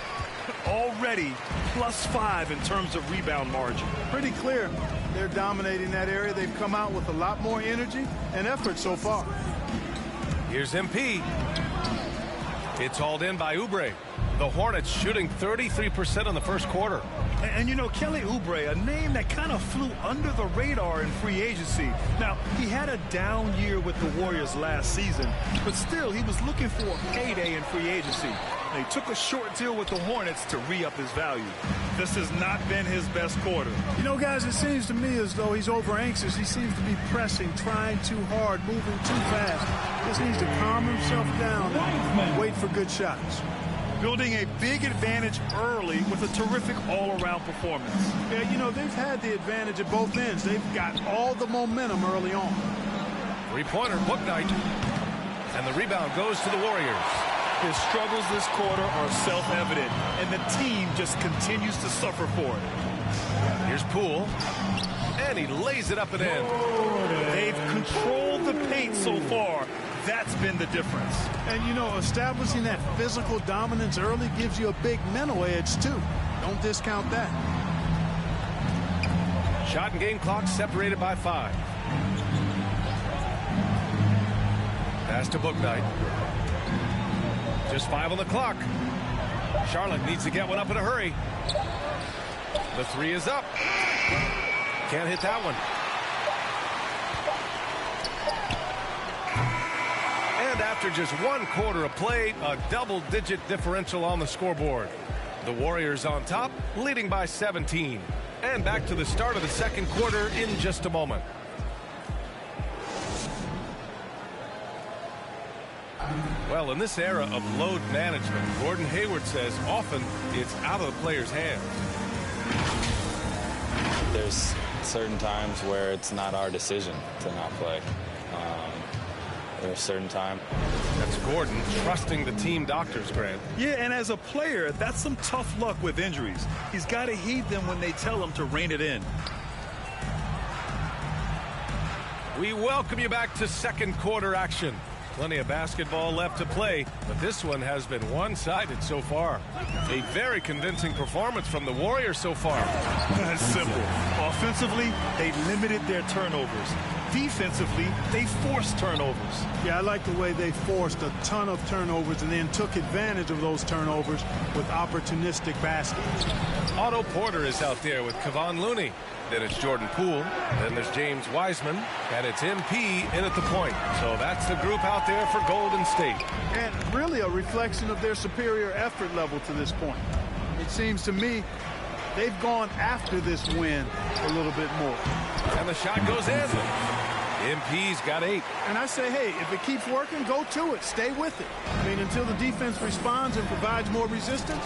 Already +5 in terms of rebound margin. Pretty clear. They're dominating that area. They've come out with a lot more energy and effort so far. Here's MP. It's hauled in by Oubre. The Hornets shooting 33% in the first quarter. And you know, Kelly Oubre, a name that kind of flew under the radar in free agency. Now, he had a down year with the Warriors last season, but still, he was looking for a payday in free agency. They took a short deal with the Hornets to re-up his value. This has not been his best quarter. You know, guys, it seems to me as though he's over-anxious. He seems to be pressing, trying too hard, moving too fast. Just needs to calm himself down and wait for good shots. Building a big advantage early with a terrific all-around performance. Yeah, you know, they've had the advantage at both ends. They've got all the momentum early on. Three-pointer, Bouknight. And the rebound goes to the Warriors. His struggles this quarter are self-evident, and the team just continues to suffer for it. Here's Poole, and he lays it up and in. They've controlled the paint so far. That's been the difference. And, you know, establishing that physical dominance early gives you a big mental edge, too. Don't discount that. Shot and game clock separated by 5. Pass to Bouknight. Just 5 on the clock. Charlotte needs to get one up in a hurry. The 3 is up. Can't hit that one. And after just 1 quarter of play, a double-digit differential on the scoreboard. The Warriors on top, leading by 17. And back to the start of the second quarter in just a moment. Well, in this era of load management, Gordon Hayward says often it's out of the player's hands. There's certain times where it's not our decision to not play. There's certain times. That's Gordon trusting the team doctors, Grant. Yeah, and as a player, that's some tough luck with injuries. He's got to heed them when they tell him to rein it in. We welcome you back to second quarter action. Plenty of basketball left to play, but this one has been one-sided so far. A very convincing performance from the Warriors so far. That's simple. Offensively, they limited their turnovers. Defensively, they forced turnovers. Yeah, I like the way they forced a ton of turnovers and then took advantage of those turnovers with opportunistic baskets. Otto Porter is out there with Kevon Looney. Then it's Jordan Poole. Then there's James Wiseman. And it's MP in at the point. So that's the group out there for Golden State. And really a reflection of their superior effort level to this point. It seems to me they've gone after this win a little bit more. And the shot goes in. MP's got 8. And I say, hey, if it keeps working, go to it. Stay with it. I mean, until the defense responds and provides more resistance,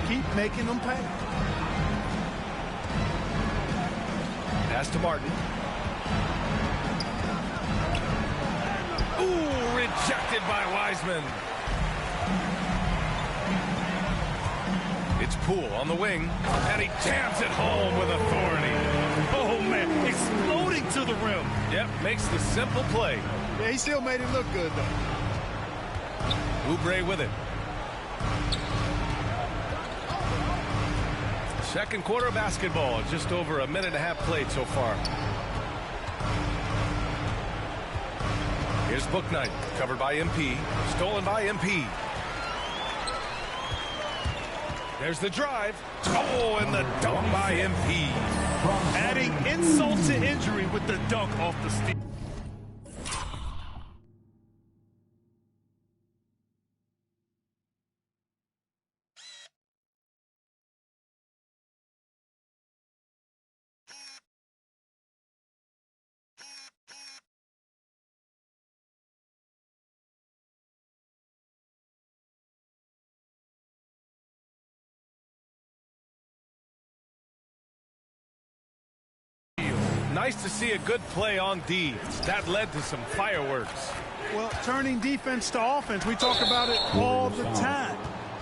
keep making them pay. Pass to Martin. Ooh, rejected by Wiseman. It's Poole on the wing, and he jams it home with authority. Oh, man, exploding to the rim. Yep, makes the simple play. Yeah, he still made it look good, though. Oubre with it. Second quarter of basketball, just over a minute and a half played so far. Here's Bouknight, covered by MP, stolen by MP. There's the drive. Oh, and the dunk by MP. Adding insult to injury with the dunk off the steal. Nice to see a good play on D. That led to some fireworks. Well, turning defense to offense, we talk about it all the time.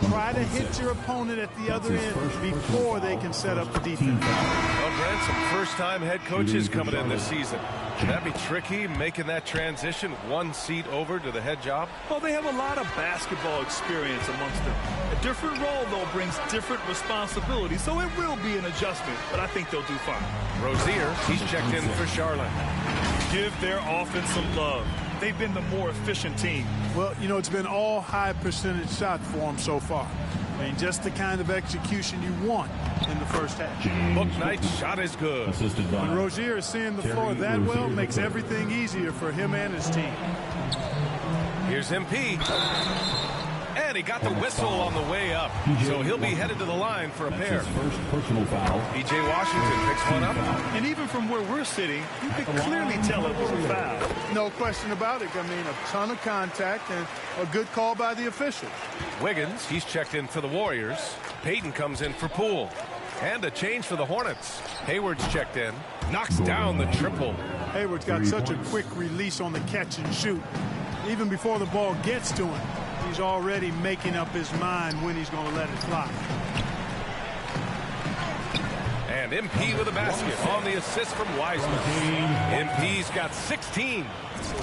Try to hit your opponent at the other end before they can set up the defense. Well, Brent, some first-time head coaches coming in this season. Can that be tricky, making that transition one seat over to the head job? Well, they have a lot of basketball experience amongst them. A different role, though, brings different responsibilities, so it will be an adjustment, but I think they'll do fine. Rozier, he's checked in for Charlotte. Give their offense some love. They've been the more efficient team. Well, you know, it's been all high percentage shots for them so far. I mean, just the kind of execution you want in the first half. Bouknight's shot is good. When Rozier is seeing the floor that well, makes everything easier for him and his team. Here's MP. And he got the whistle on the way up. So he'll be headed to the line for a pair. First personal foul. P.J. Washington picks one up. And even from where we're sitting, you can clearly tell it was a foul. No question about it. I mean, a ton of contact and a good call by the officials. Wiggins, he's checked in for the Warriors. Payton comes in for Poole. And a change for the Hornets. Hayward's checked in. Knocks down the triple. Hayward's got such a quick release on the catch and shoot. Even before the ball gets to him, he's already making up his mind when he's going to let it fly. And MP with a basket on the assist from Wiseman. MP's got 16.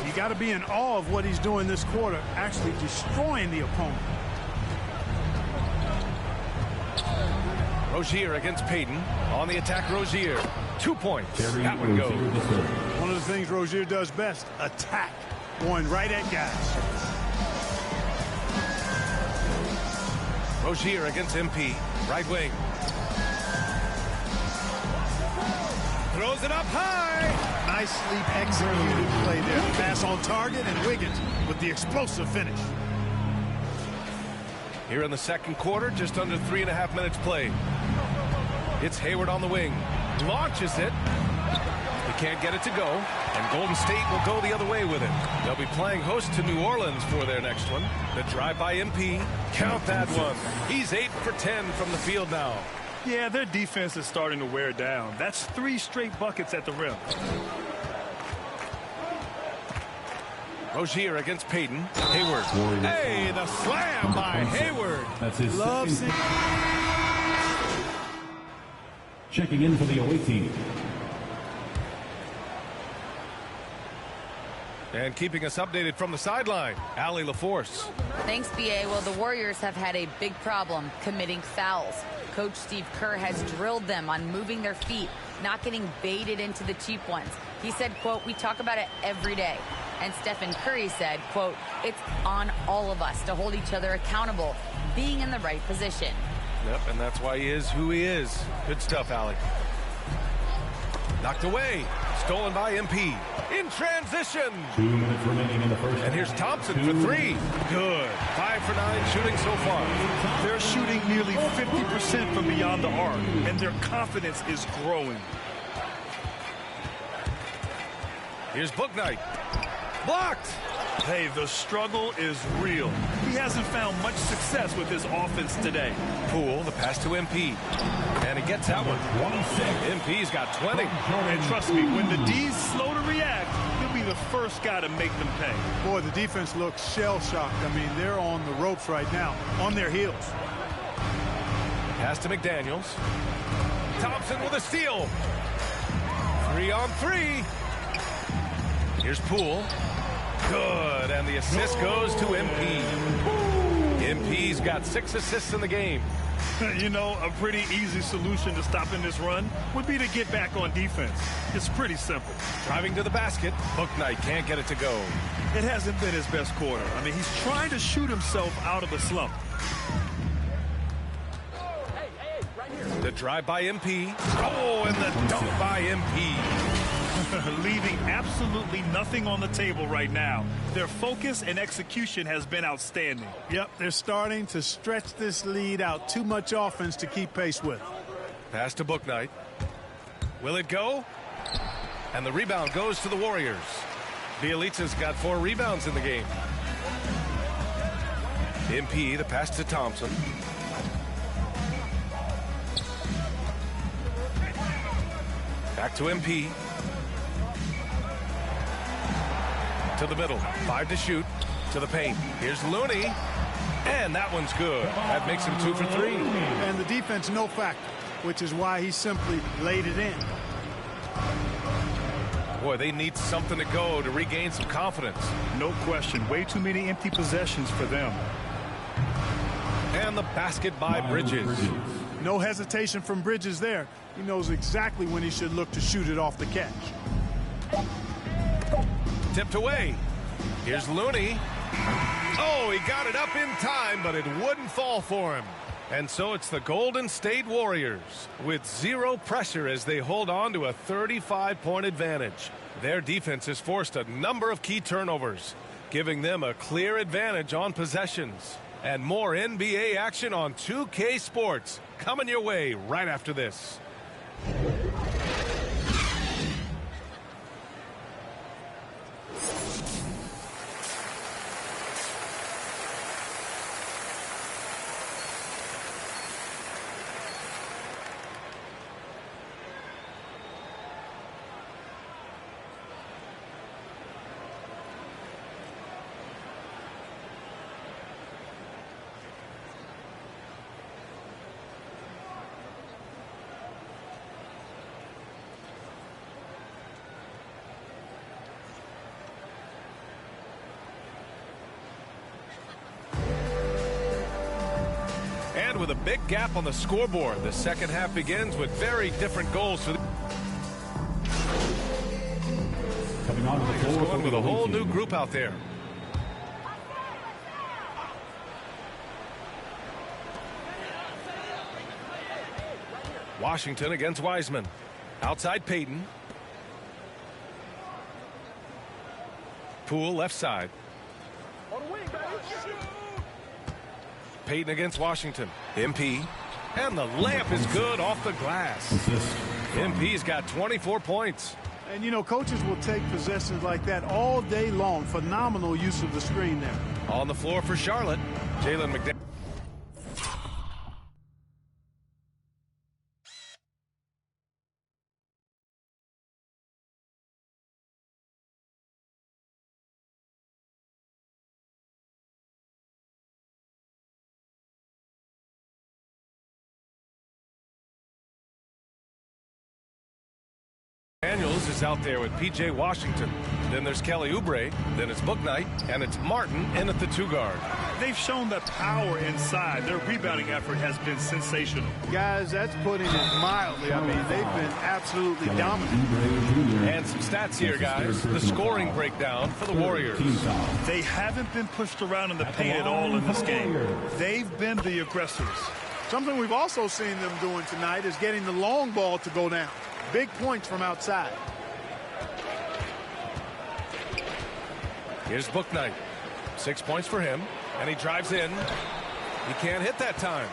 You got to be in awe of what he's doing this quarter, actually destroying the opponent. Rozier against Payton. On the attack, Rozier. 2 points. That one goes. One of the things Rozier does best, attack. Going right at guys. Rozier against MP. Right wing. Throws it up high. Nicely executed play there. Pass on target, and Wiggins with the explosive finish. Here in the second quarter, just under 3.5 minutes played. It's Hayward on the wing. Launches it. He can't get it to go. And Golden State will go the other way with it. They'll be playing host to New Orleans for their next one. The drive by MP. Count that one. He's 8 for 10 from the field now. Yeah, their defense is starting to wear down. That's 3 straight buckets at the rim. Rozier against Payton. Hayward. Hey, the slam by Hayward. That's his Loves it. Checking in for the away team. And keeping us updated from the sideline, Allie LaForce. Thanks, B.A. Well, the Warriors have had a big problem committing fouls. Coach Steve Kerr has drilled them on moving their feet, not getting baited into the cheap ones. He said, quote, "We talk about it every day." And Stephen Curry said, quote, "It's on all of us to hold each other accountable, being in the right position." Yep, and that's why he is who he is. Good stuff, Allie. Knocked away. Stolen by MP. In transition. 2 minutes remaining in the first. And here's Thompson for three. Good. 5 for 9 shooting so far. They're shooting nearly 50% from beyond the arc, and their confidence is growing. Here's Bouknight. Blocked. Hey, the struggle is real. He hasn't found much success with his offense today. Poole, the pass to MP. And he gets that one. MP's got 20. And trust me, when the D's slow to react, he'll be the first guy to make them pay. Boy, the defense looks shell-shocked. I mean, they're on the ropes right now, on their heels. Pass to McDaniels. Thompson with a steal. 3 on 3. Here's Poole. Good, and the assist goes to MP. MP's got 6 assists in the game. You know, a pretty easy solution to stopping this run would be to get back on defense. It's pretty simple. Driving to the basket, Bouknight can't get it to go. It hasn't been his best quarter. I mean, he's trying to shoot himself out of the slump. The drive by MP. Oh, and the dunk by MP. Leaving absolutely nothing on the table right now. Their focus and execution has been outstanding. Yep, they're starting to stretch this lead out. Too much offense to keep pace with. Pass to Bouknight. Will it go? And the rebound goes to the Warriors. Bielitsa's got 4 rebounds in the game. MP, the pass to Thompson. Back to MP. To the middle. 5 to shoot. To the paint. Here's Looney. And that one's good. That makes him 2 for 3. And the defense no factor, which is why he simply laid it in. Boy, they need something to go to regain some confidence. No question. Way too many empty possessions for them. And the basket by Bridges. No hesitation from Bridges there. He knows exactly when he should look to shoot it off the catch. Tipped away. Here's Looney. Oh, he got it up in time, but it wouldn't fall for him. And so it's the Golden State Warriors with 0 pressure as they hold on to a 35-point advantage. Their defense has forced a number of key turnovers, giving them a clear advantage on possessions. And more NBA action on 2K Sports coming your way right after this. With a big gap on the scoreboard, the second half begins with very different goals for the coming on to the floor going with a whole new group out there. Washington against Wiseman. Outside Payton. Poole left side. Payton against Washington. MP. And the layup is good off the glass. MP's got 24 points. And, you know, coaches will take possessions like that all day long. Phenomenal use of the screen there. On the floor for Charlotte, Jalen McDaniels. Daniels is out there with P.J. Washington. Then there's Kelly Oubre. Then it's Bouknight. And it's Martin in at the 2 guard. They've shown the power inside. Their rebounding effort has been sensational. Guys, that's putting it mildly. I mean, they've been absolutely dominant. And some stats here, guys. The scoring breakdown for the Warriors. They haven't been pushed around in the paint at all in this game. They've been the aggressors. Something we've also seen them doing tonight is getting the long ball to go down. Big points from outside. Here's Bouknight. 6 points for him, and he drives in. He can't hit that time.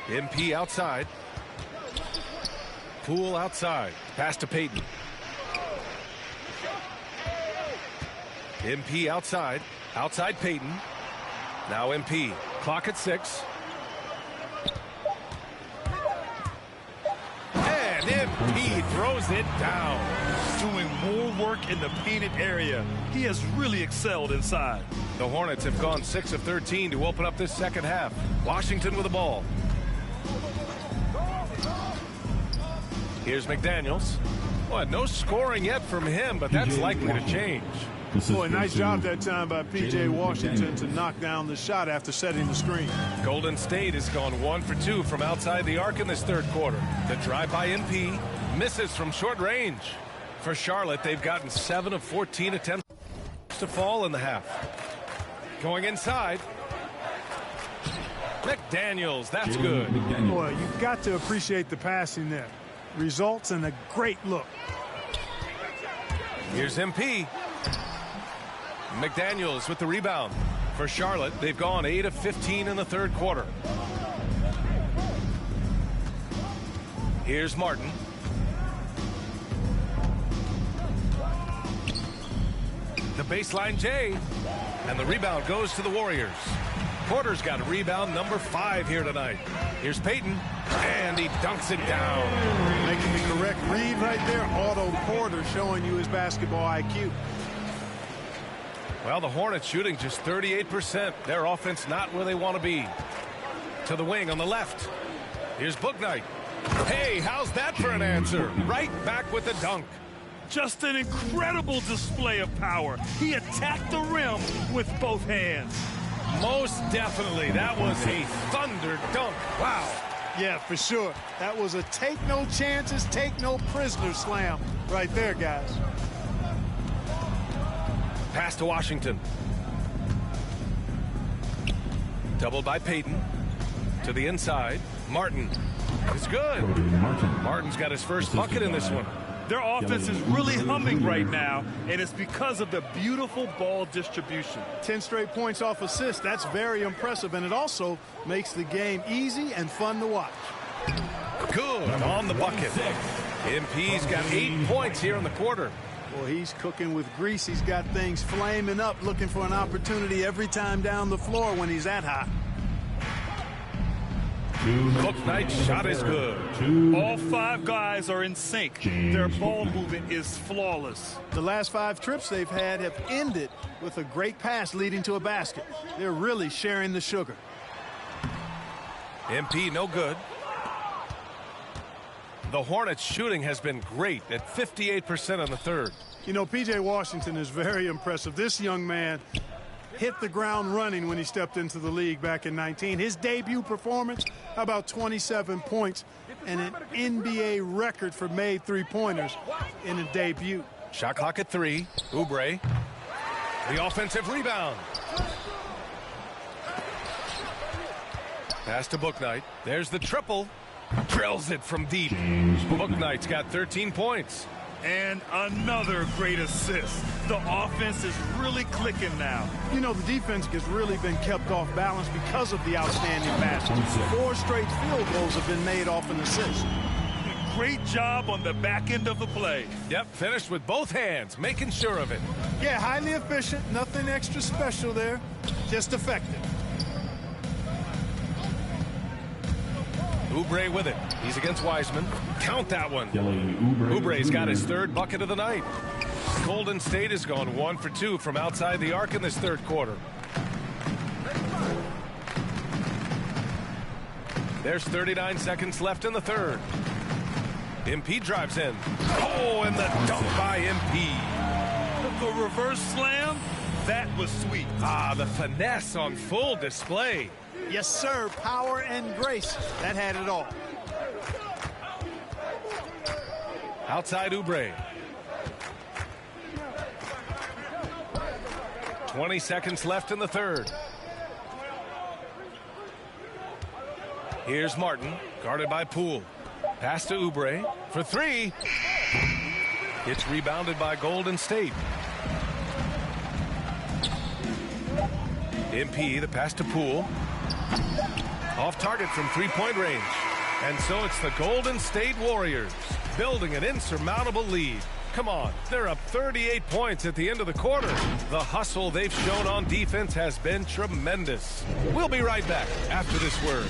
MP outside. Poole outside. Pass to Payton. MP outside. Outside Payton. Now MP. Clock at 6. And MP throws it down. Doing more work in the painted area. He has really excelled inside. The Hornets have gone 6 of 13 to open up this second half. Washington with the ball. Here's McDaniels. Well, no scoring yet from him, but that's likely to change. Boy, nice job that time by P.J. Washington to knock down the shot after setting the screen. Golden State has gone 1 for 2 from outside the arc in this third quarter. The drive by MP misses from short range. For Charlotte, they've gotten 7 of 14 attempts to fall in the half. Going inside. McDaniels, that's good. Boy, you've got to appreciate the passing there. Results in a great look. Here's MP. McDaniels with the rebound. For Charlotte, they've gone 8 of 15 in the third quarter. Here's Martin. The baseline J. And the rebound goes to the Warriors. Porter's got a rebound number 5 here tonight. Here's Payton. And he dunks it down. Making the correct read right there. Otto Porter showing you his basketball IQ. Well, the Hornets shooting just 38%. Their offense not where they want to be. To the wing on the left. Here's Bouknight. Hey, how's that for an answer? Right back with the dunk. Just an incredible display of power. He attacked the rim with both hands. Most definitely. That was a thunder dunk. Wow. Yeah, for sure. That was a take no chances, take no prisoners slam right there, guys. Pass to Washington. Doubled by Payton. To the inside. Martin. It's good. Martin's got his first bucket in this one. Their offense is really humming right now, and it's because of the beautiful ball distribution. 10 straight points off assists. That's very impressive, and it also makes the game easy and fun to watch. Good on the bucket. MP's got 8 points here in the quarter. Well, he's cooking with grease. He's got things flaming up, looking for an opportunity every time down the floor when he's that hot. Bouknight's shot is good. All 5 guys are in sync. Their ball movement is flawless. The last 5 trips they've had have ended with a great pass leading to a basket. They're really sharing the sugar. MP no good. The Hornets shooting has been great at 58% in the third. You know, P.J. Washington is very impressive. This young man hit the ground running when he stepped into the league back in 19. His debut performance, about 27 points and an NBA record for made three-pointers in a debut. Shot clock at 3. Oubre. The offensive rebound. Pass to Bouknight. There's the triple. Drills it from deep. Bouknight's got 13 points. And another great assist. The offense is really clicking now. You know, the defense has really been kept off balance because of the outstanding basket. 4 straight field goals have been made off an assist. Great job on the back end of the play. Yep, finished with both hands, making sure of it. Yeah, highly efficient. Nothing extra special there. Just effective. Oubre with it. He's against Wiseman. Count that one. Oubre's got his 3rd bucket of the night. Golden State has gone 1 for 2 from outside the arc in this third quarter. There's 39 seconds left in the third. MP drives in. Oh, and the dunk by MP. The reverse slam, that was sweet. Ah, the finesse on full display. Yes, sir. Power and grace. That had it all. Outside Oubre. 20 seconds left in the third. Here's Martin, guarded by Poole. Pass to Oubre for 3. It's rebounded by Golden State. MP, the pass to Poole. Off target from three-point range. And so it's the Golden State Warriors building an insurmountable lead. Come on, they're up 38 points at the end of the quarter. The hustle they've shown on defense has been tremendous. We'll be right back after this word.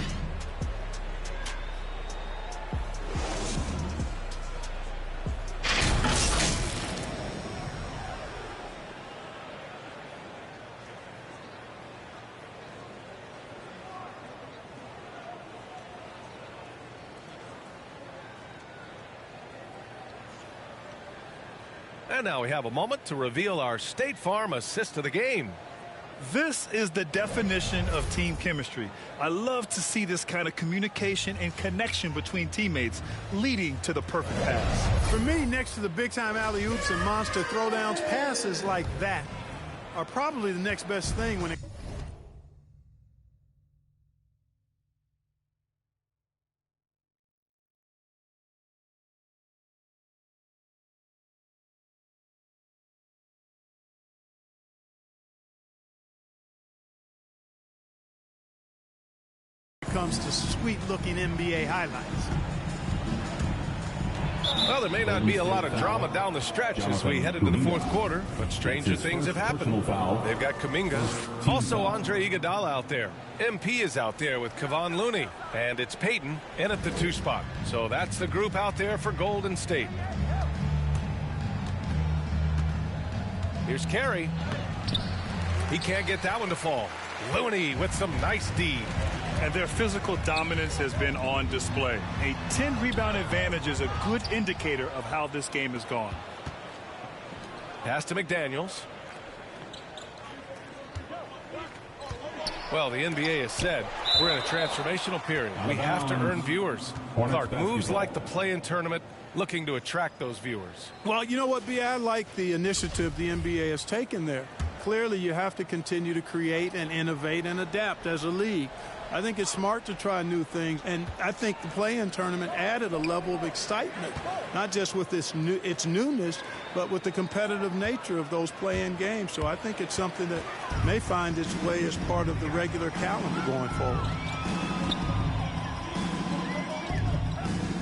And now we have a moment to reveal our State Farm assist of the game. This is the definition of team chemistry. I love to see this kind of communication and connection between teammates leading to the perfect pass. For me, next to the big-time alley-oops and monster throwdowns, passes like that are probably the next best thing when it comes to sweet-looking NBA highlights. Well, there may not be a lot of drama down the stretch as we head into the fourth quarter, but stranger things have happened. They've got Kuminga, also Andre Iguodala out there. MP is out there with Kevon Looney, and it's Peyton in at the 2 spot. So that's the group out there for Golden State. Here's Carey. He can't get that one to fall. Looney with some nice D. And their physical dominance has been on display. A 10-rebound advantage is a good indicator of how this game has gone. Pass to McDaniels. Well, the NBA has said we're in a transformational period. We have to earn viewers. Clark, moves like the play-in tournament, looking to attract those viewers. Well, you know what, B? I like the initiative the NBA has taken there. Clearly, you have to continue to create and innovate and adapt as a league. I think it's smart to try new things, and I think the play-in tournament added a level of excitement, not just with its newness, but with the competitive nature of those play-in games. So I think it's something that may find its way as part of the regular calendar going forward.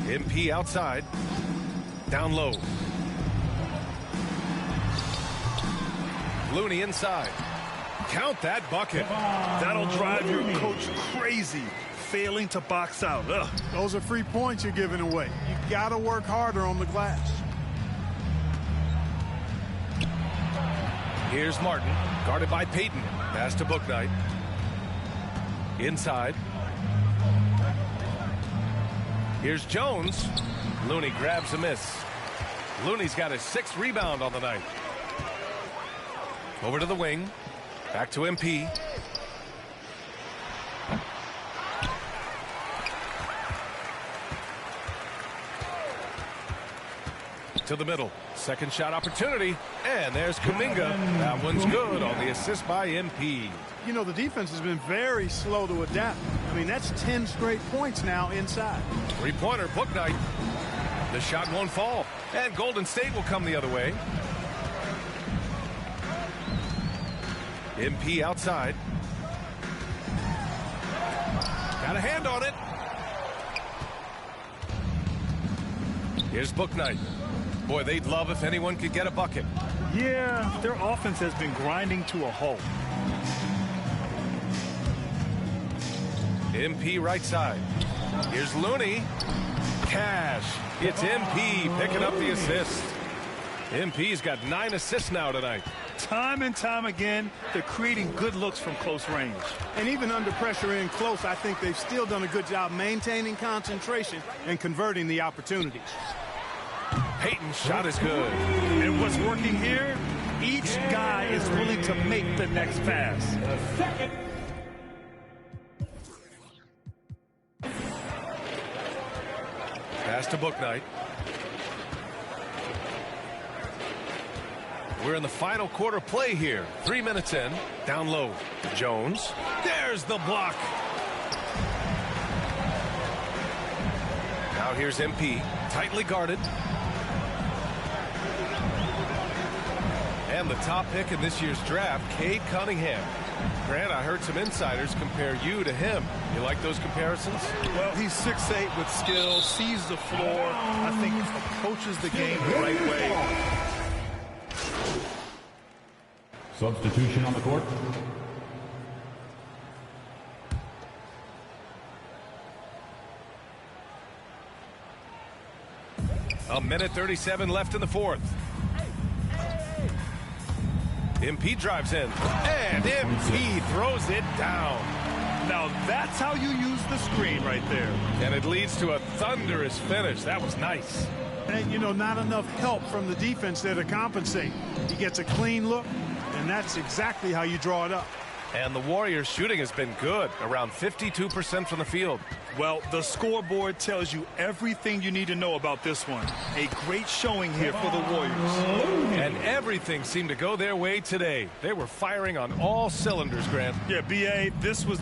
MP outside, down low. Looney inside. Count that bucket. That'll drive your coach crazy, failing to box out. Ugh. Those are free points you're giving away. You got to work harder on the glass. Here's Martin, guarded by Peyton. Pass to Bouknight. Inside. Here's Jones. Looney grabs a miss. Looney's got his 6th rebound on the night. Over to the wing. Back to MP. To the middle. Second shot opportunity. And there's Kuminga. That one's good on the assist by MP. You know, the defense has been very slow to adapt. I mean, that's 10 straight points now inside. Three-pointer, Bouknight. The shot won't fall. And Golden State will come the other way. MP outside. Got a hand on it. Here's Bouknight. Boy, they'd love if anyone could get a bucket. Yeah, their offense has been grinding to a halt. MP right side. Here's Looney. Cash. It's MP picking up the assist. MP's got 9 assists now tonight. Time and time again, they're creating good looks from close range. And even under pressure in close, I think they've still done a good job maintaining concentration and converting the opportunities. Peyton's shot is good. And what's working here, each guy is willing to make the next pass. Pass to Bouknight. We're in the final quarter play here. 3 minutes in. Down low. Jones. There's the block. Now here's MP. Tightly guarded. And the top pick in this year's draft, Cade Cunningham. Grant, I heard some insiders compare you to him. You like those comparisons? Well, he's 6'8" with skill, sees the floor, I think approaches the game the right way. Substitution on the court. A minute 37 left in the fourth. MP drives in, and MP throws it down. Now that's how you use the screen right there. And it leads to a thunderous finish. That was nice. And, you know, not enough help from the defense there to compensate. He gets a clean look, and that's exactly how you draw it up. And the Warriors' shooting has been good, around 52% from the field. Well, the scoreboard tells you everything you need to know about this one. A great showing here for the Warriors. And everything seemed to go their way today. They were firing on all cylinders, Grant. Yeah, B.A., this was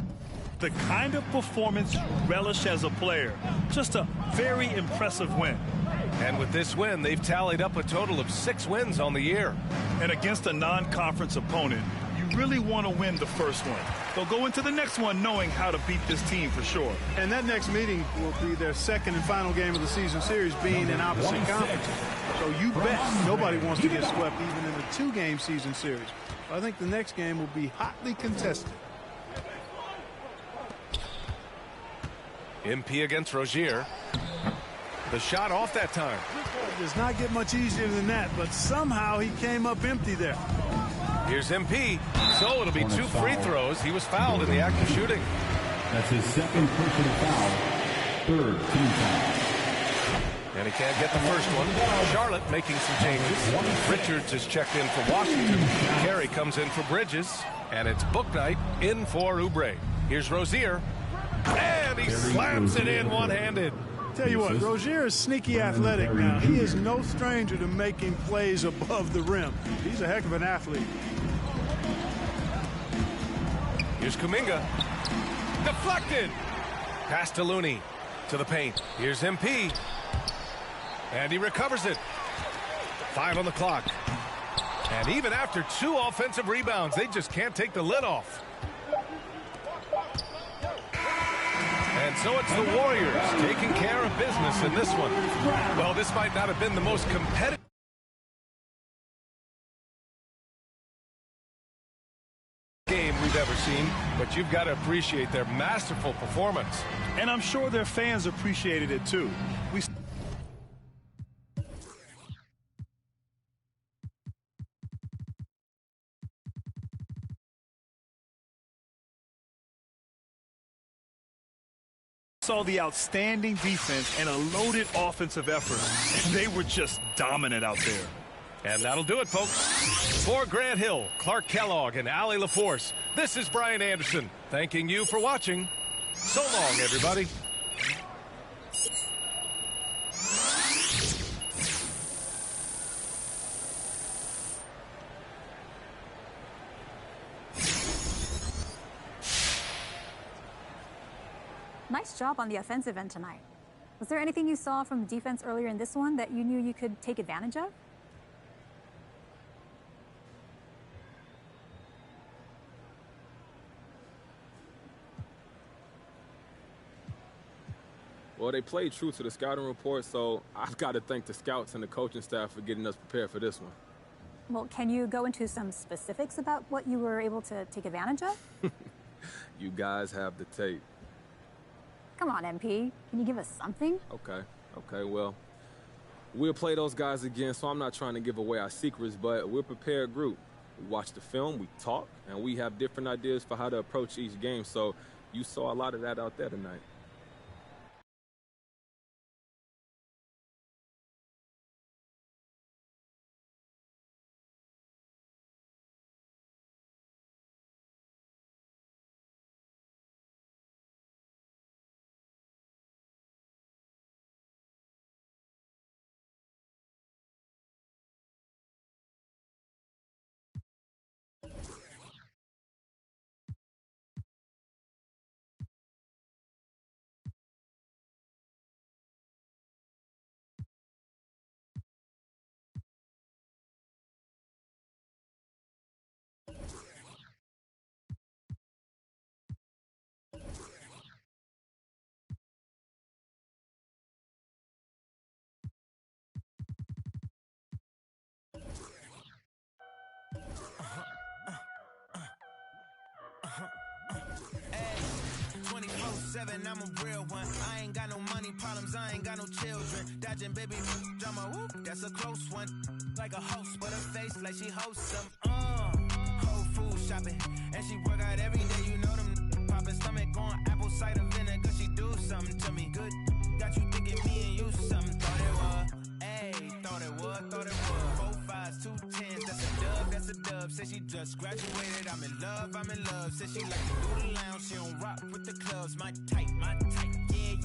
the kind of performance you relish as a player. Just a very impressive win. And with this win, they've tallied up a total of 6 wins on the year. And against a non-conference opponent, you really want to win the first one. They'll go into the next one knowing how to beat this team for sure. And that next meeting will be their second and final game of the season series, being in opposite conferences. So you bet nobody wants to get swept even in the 2-game season series. I think the next game will be hotly contested. MP against Rozier. The shot off that time. It does not get much easier than that, but somehow he came up empty there. Here's MP. So it'll be 2 free throws. He was fouled in the act of shooting. That's his second personal foul. Third team foul. And he can't get the first one. Charlotte making some changes. Richards is checked in for Washington. Carey comes in for Bridges. And it's Book Night in for Oubre. Here's Rozier. And he slams it in one-handed. Tell you what, Rozier is sneaky athletic now. He is no stranger to making plays above the rim. He's a heck of an athlete. Here's Kuminga. Deflected. Pass to Looney. To the paint. Here's MP. And he recovers it. 5 on the clock. And even after 2 offensive rebounds, they just can't take the lid off. And so it's the Warriors taking care of business in this one. Well, this might not have been the most competitive game we've ever seen, but you've got to appreciate their masterful performance. And I'm sure their fans appreciated it too. We saw the outstanding defense and a loaded offensive effort, and they were just dominant out there. And that'll do it, folks. For Grant Hill, Clark Kellogg, and Allie LaForce, this is Brian Anderson, thanking you for watching. So long, everybody. Nice job on the offensive end tonight. Was there anything you saw from defense earlier in this one that you knew you could take advantage of? Well, they played true to the scouting report, so I've got to thank the scouts and the coaching staff for getting us prepared for this one. Well, can you go into some specifics about what you were able to take advantage of? You guys have the tape. Come on, MP. Can you give us something? Okay, well, we'll play those guys again, so I'm not trying to give away our secrets, but we're a prepared group. We watch the film, we talk, and we have different ideas for how to approach each game, so you saw a lot of that out there tonight. 24/7, I'm a real one. I ain't got no money problems, I ain't got no children. Dodging baby drama, whoop, that's a close one. Like a host, but her face like she hosts some. Whole food shopping, and she work out every day. You know them popping stomach on apple cider vinegar. She do something to me good. Got you thinking me and you something. Thought it was, ayy, thought it was. 4 5s, 2 10s, that's a dub. Said she just graduated. I'm in love. Said she like to do the lounge. She don't rock with the clubs. My type.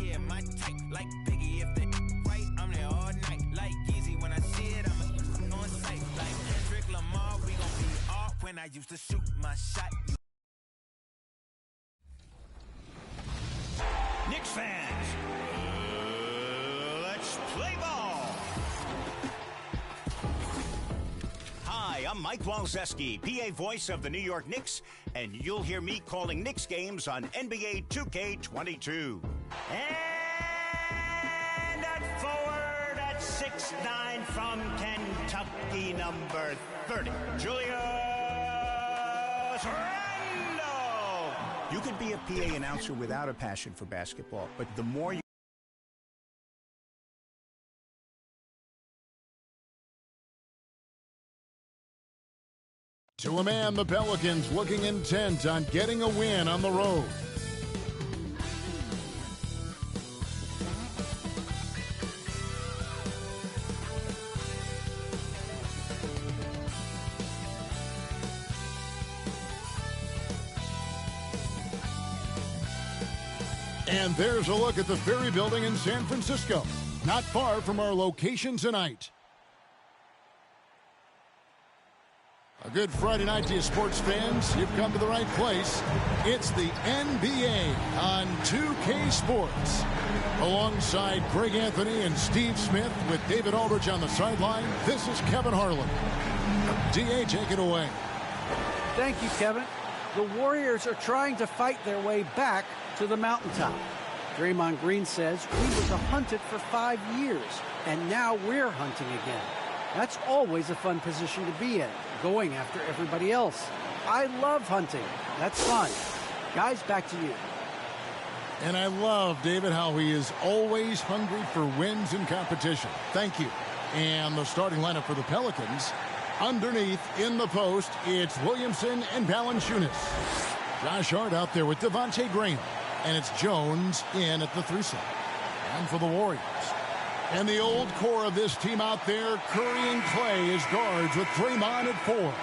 Yeah, my type. Like Biggie, if they right, I'm there all night. Like Yeezy, when I see it, I'm on sight. Like Kendrick Lamar, we gon' be off when I used to shoot my shot. Knicks fans, let's play ball. Hi, I'm Mike Walczewski, PA voice of the New York Knicks, and you'll hear me calling Knicks games on NBA 2K22. And at forward at 6'9" from Kentucky, number 30, Julius Randle. You could be a PA announcer without a passion for basketball, but the more you To a man, the Pelicans looking intent on getting a win on the road. And there's a look at the Ferry Building in San Francisco, not far from our location tonight. A good Friday night to you, sports fans. You've come to the right place. It's the NBA on 2K Sports. Alongside Greg Anthony and Steve Smith with David Aldridge on the sideline, this is Kevin Harlan. D.A., take it away. Thank you, Kevin. The Warriors are trying to fight their way back to the mountaintop. Draymond Green says we was hunted for 5 years, and now we're hunting again. That's always a fun position to be in, going after everybody else. I love hunting. That's fun. Guys, back to you. And I love, David, how he is always hungry for wins in competition. Thank you. And the starting lineup for the Pelicans. Underneath, in the post, it's Williamson and Valanciunas. Josh Hart out there with Devontae Graham. And it's Jones in at the 3 slot. And for the Warriors. And the old core of this team out there, Curry and Clay as guards with Draymond at 4.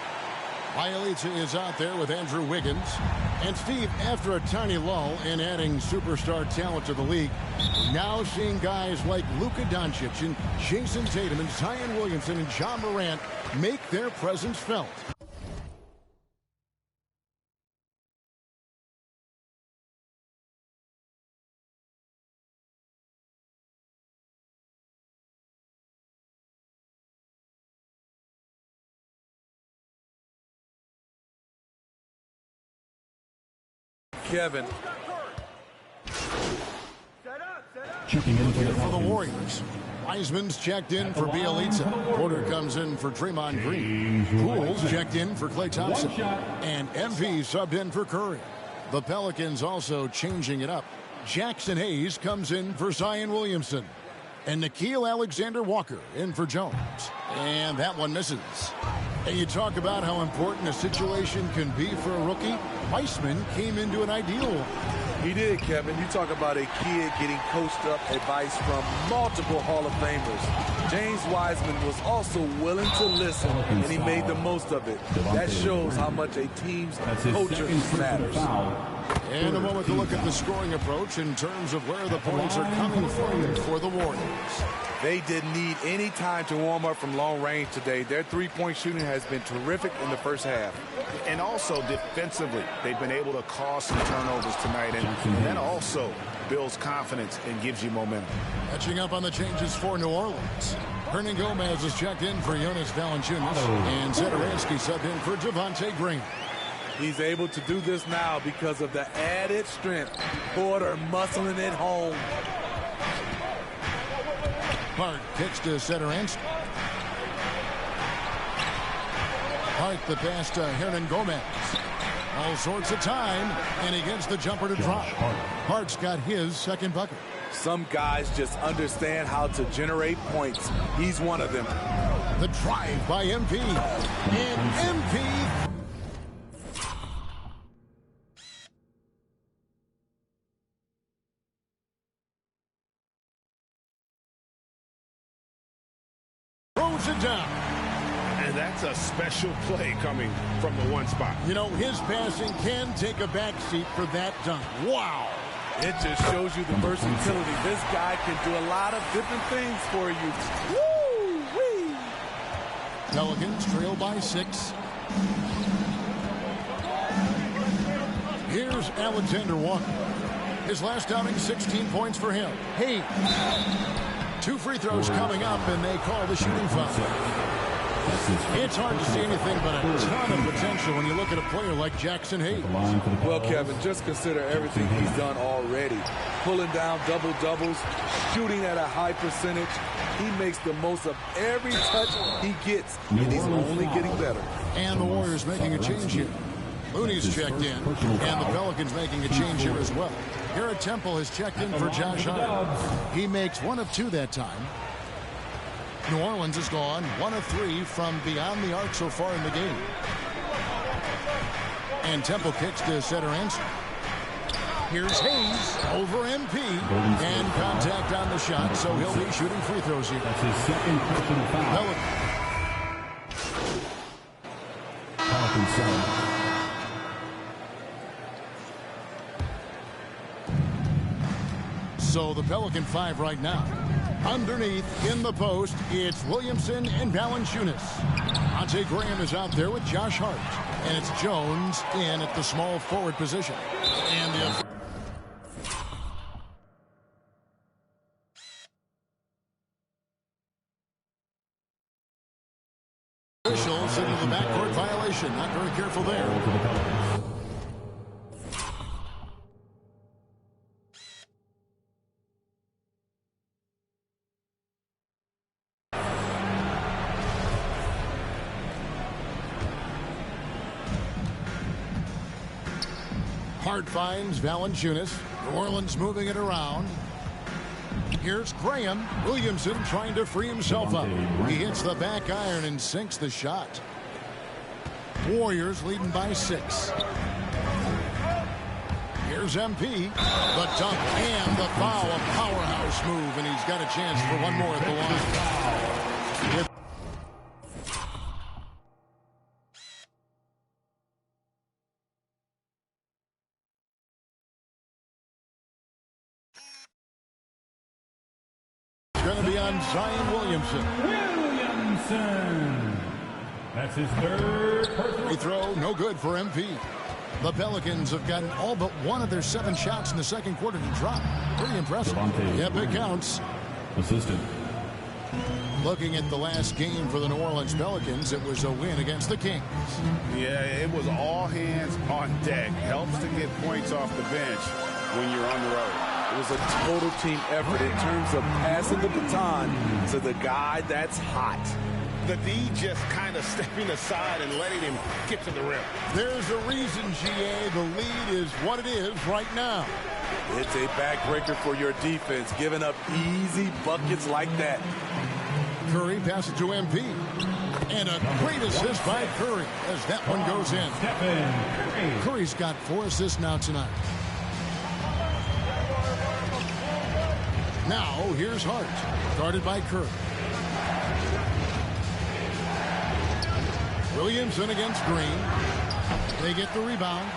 Bielitsa is out there with Andrew Wiggins. And Steve, after a tiny lull in adding superstar talent to the league, we're now seeing guys like Luka Doncic and Jason Tatum and Zion Williamson and John Morant make their presence felt. Kevin. Checking in for the Warriors. Wiseman's checked in for Bielitsa. Porter comes in for Draymond Green. Poole's checked in for Klay Thompson. And MV subbed in for Curry. The Pelicans also changing it up. Jackson Hayes comes in for Zion Williamson. And Nickeil Alexander-Walker in for Jones. And that one misses. And you talk about how important a situation can be for a rookie. Weissman came into an ideal one. He did, Kevin. You talk about a kid getting coached up advice from multiple Hall of Famers. James Wiseman was also willing to listen, and he made the most of it. That shows how much a team's culture matters. And a moment to look at the scoring approach in terms of where the points are coming from for the Warriors. They didn't need any time to warm up from long range today. Their three-point shooting has been terrific in the first half. And also defensively, they've been able to cause some turnovers tonight. And that also builds confidence and gives you momentum. Catching up on the changes for New Orleans. Hernan Gomez is checked in for Jonas Valanciunas. And Zedaransky subbed in for Devontae Green. He's able to do this now because of the added strength. Porter muscling it home. Hart kicks to Zedaransky. Hart the pass to Hernan Gomez. All sorts of time, and he gets the jumper to drop. Hart's got his second bucket. Some guys just understand how to generate points. He's one of them. The drive by MP. And MP throws it down. And that's a special play coming from the one spot. You know, his passing can take a backseat for that dunk. Wow. It just shows you the versatility. This guy can do a lot of different things for you. Woo-wee. Pelicans trail by 6. Here's Alexander Walker. His last outing, 16 points for him. Hey, 2 free throws coming up, and they call the shooting foul. It's hard to see anything but a ton of potential when you look at a player like Jackson Hayes. Well, Kevin, just consider everything he's done already. Pulling down double-doubles, shooting at a high percentage. He makes the most of every touch he gets, and he's only getting better. And the Warriors making a change here. Looney's checked in, and the Pelicans making a change here as well. Garrett Temple has checked in for Josh Hart. He makes 1 of 2 that time. New Orleans has gone 1 of 3 from beyond the arc so far in the game. And Temple kicks to center answer. Here's Hayes over MP. And contact on the shot, so he'll be shooting free throws here. That's his second personal foul. Pelicans 7. So the Pelican 5 right now. Underneath, in the post, it's Williamson and Valanciunas. Monte Graham is out there with Josh Hart. And it's Jones in at the small forward position. And the officials into the backcourt violation. Not very careful there. Hart finds Valanciunas. New Orleans moving it around. Here's Graham. Williamson trying to free himself up. He hits the back iron and sinks the shot. Warriors leading by 6. Here's MP. The dunk and the foul. A powerhouse move, and he's got a chance for one more at the line. Going to be on Zion Williamson. That's his third free throw. No good for MP. The Pelicans have gotten all but 1 of their 7 shots in the second quarter to drop. Pretty impressive. Yep, it counts. Assistant. Looking at the last game for the New Orleans Pelicans, it was a win against the Kings. Yeah, it was all hands on deck. Helps to get points off the bench when you're on the road. It was a total team effort in terms of passing the baton to the guy that's hot. The D just kind of stepping aside and letting him get to the rim. There's a reason, GA, the lead is what it is right now. It's a backbreaker for your defense, giving up easy buckets like that. Curry passes to MP. And a great assist by Curry as that one goes in. Curry's got 4 assists now tonight. Now, here's Hart, guarded by Curry. Williamson against Green. They get the rebound.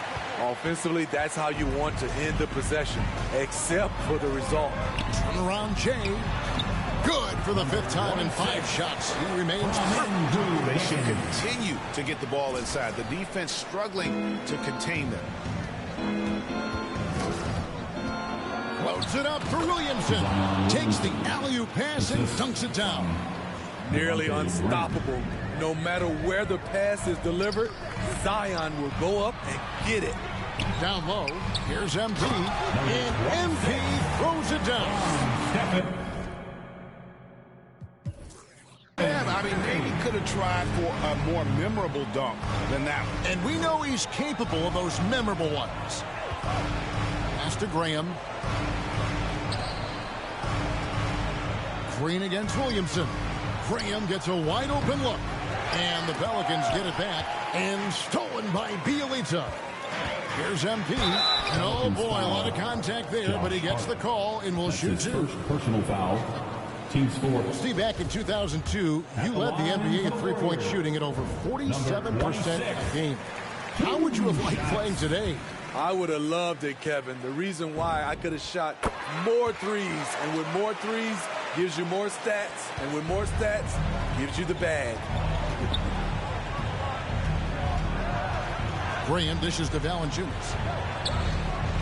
Offensively, that's how you want to end the possession, except for the result. Turn around, Jay. Good for the 5th time in 5 shots. He remains perfect. They should continue to get the ball inside. The defense struggling to contain them. Loads it up for Williamson. Takes the alley-oop pass and dunks it down. Nearly unstoppable. No matter where the pass is delivered, Zion will go up and get it. Down low, here's MP. And MP throws it down. Yeah, Bobby, maybe could have tried for a more memorable dunk than that one. And we know he's capable of those memorable ones. Pass to Graham. Green against Williamson. Graham gets a wide open look. And the Pelicans get it back. And stolen by Bielitsa. Here's MP. And oh boy, a lot of contact there, but he gets the call and will shoot two. First personal foul. Team score. Steve, back in 2002, you led the NBA in three-point shooting at over 47% a game. How would you have liked playing today? I would have loved it, Kevin. The reason why, I could have shot more threes, and with more threes gives you more stats, and with more stats gives you the bag. Graham dishes to Valanciunas.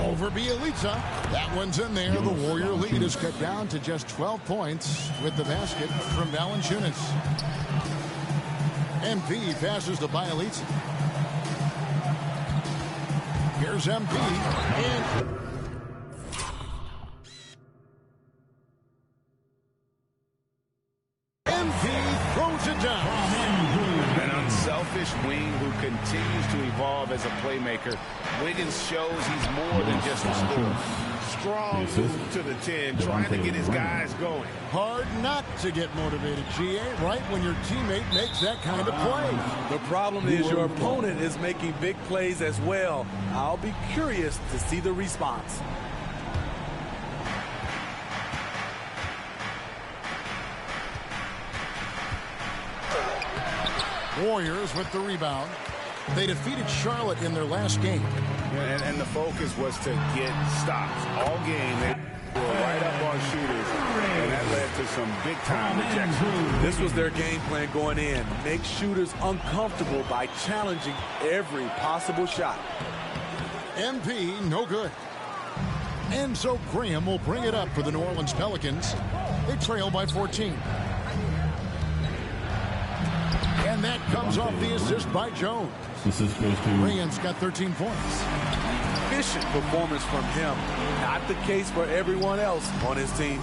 Over Bielitsa. That one's in there. The Warrior lead is cut down to just 12 points with the basket from Valanciunas. MP passes to Bielitsa. Here's MP. And MP throws it down. An unselfish wing who continues to evolve as a playmaker. Wiggins shows he's more than just a scorer. Strong move to the 10, trying to get his guys going. Hard not to get motivated, GA, right when your teammate makes that kind of play. The problem is your opponent is making big plays as well. I'll be curious to see the response. Warriors with the rebound. They defeated Charlotte in their last game. Yeah, and the focus was to get stops. All game, they were right up on shooters, and that led to some big-time rejections. This was their game plan going in. Make shooters uncomfortable by challenging every possible shot. MP, no good. And so Graham will bring it up for the New Orleans Pelicans. They trail by 14. And that comes off the assist by Jones. Assist goes to Graham's got 13 points. Efficient performance from him. Not the case for everyone else on his team.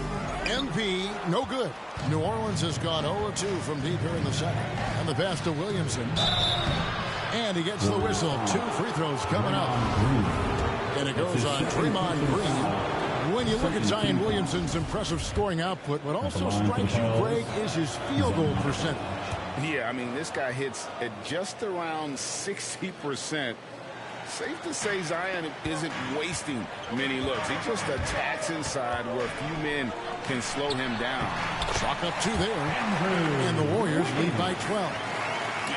MP, no good. New Orleans has gone 0-2 from deep here in the second. And the pass to Williamson. And he gets the whistle. 2 free throws coming up. And it goes on Draymond Green. When you look at Zion Williamson's impressive scoring output, what also strikes you, Greg, is his field goal percentage. Yeah, I mean, this guy hits at just around 60%. Safe to say Zion isn't wasting many looks. He just attacks inside where a few men can slow him down. Chalk up 2 there. And the Warriors lead by 12.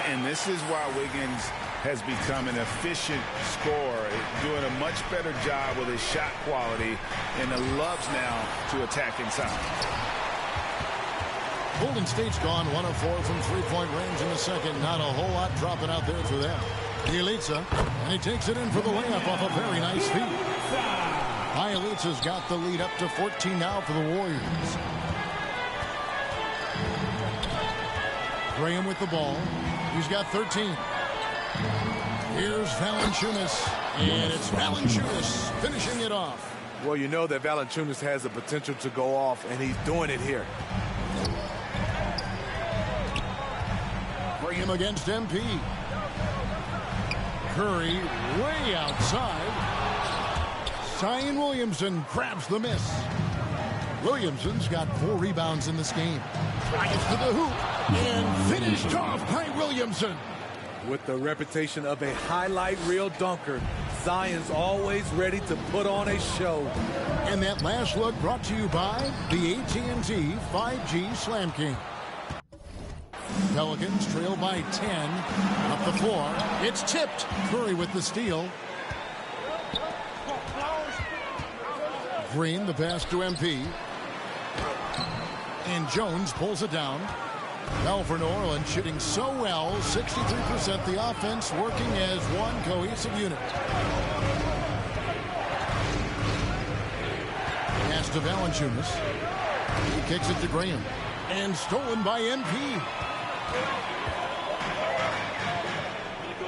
And this is why Wiggins has become an efficient scorer, doing a much better job with his shot quality, and loves now to attack inside. Golden State's gone 1 of 4 from three-point range in the second. Not a whole lot dropping out there for them. Bielitsa, and he takes it in for the layup off a very nice feed. Bielitsa's got the lead up to 14 now for the Warriors. Graham with the ball. He's got 13. Here's Valanciunas, and it's Valanciunas finishing it off. Well, you know that Valanciunas has the potential to go off, and he's doing it here. Graham against MP. Curry way outside. Zion Williamson grabs the miss. Williamson's got 4 rebounds in this game. Drives to the hoop and finished off by Williamson. With the reputation of a highlight reel dunker, Zion's always ready to put on a show. And that last look brought to you by the AT&T 5G Slam King. Pelicans trail by 10. Up the floor. It's tipped. Curry with the steal. Green, the pass to MP. And Jones pulls it down. Well, for New Orleans, shooting so well, 63%, the offense working as one cohesive unit. Pass to Valanciunas. He kicks it to Graham. And stolen by MP.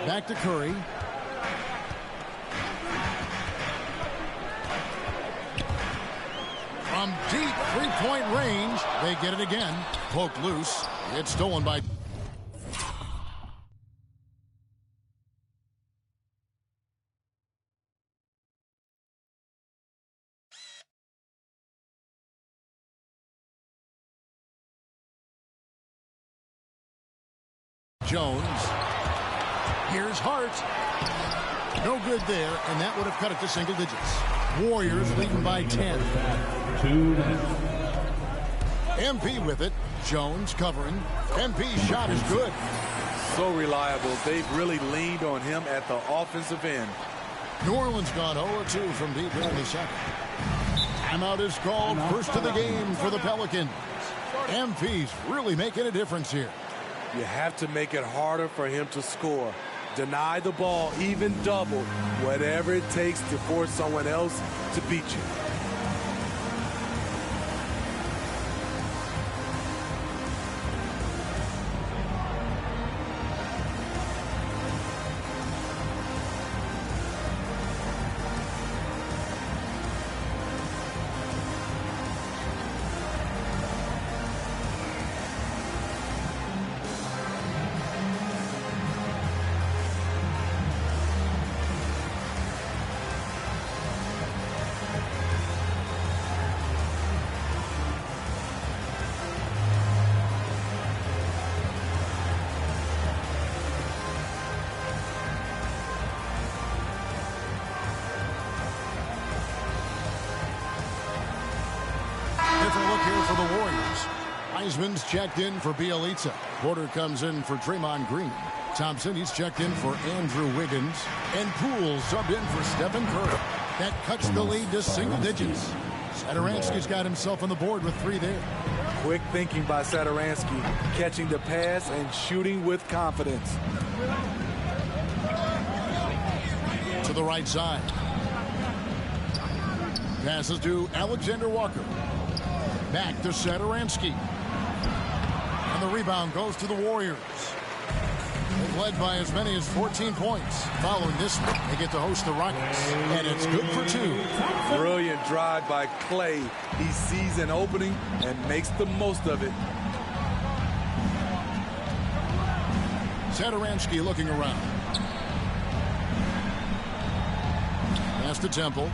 Back to Curry. From deep three-point range, they get it again. Poked loose. It's stolen by... Jones. Here's Hart. No good there, and that would have cut it to single digits. Warriors leading by 10. MP with it. Jones covering. MP's shot is good. So reliable. They've really leaned on him at the offensive end. New Orleans gone 0-2 from deep in the second. Timeout is called. First of the game for the Pelicans. MP's really making a difference here. You have to make it harder for him to score. Deny the ball, even double, whatever it takes to force someone else to beat you. For the Warriors. Wiseman's checked in for Bielitsa. Porter comes in for Draymond Green. Thompson, he's checked in for Andrew Wiggins. And Poole subbed in for Stephen Curry. That cuts the lead to single digits. Satoransky's got himself on the board with 3 there. Quick thinking by Satoransky, catching the pass and shooting with confidence. To the right side. Passes to Alexander Walker. Back to Satoransky. And the rebound goes to the Warriors. They've led by as many as 14 points. Following this one, they get to host the Rockets. And it's good for 2. Brilliant drive by Clay. He sees an opening and makes the most of it. Satoransky looking around. Pass to Temple.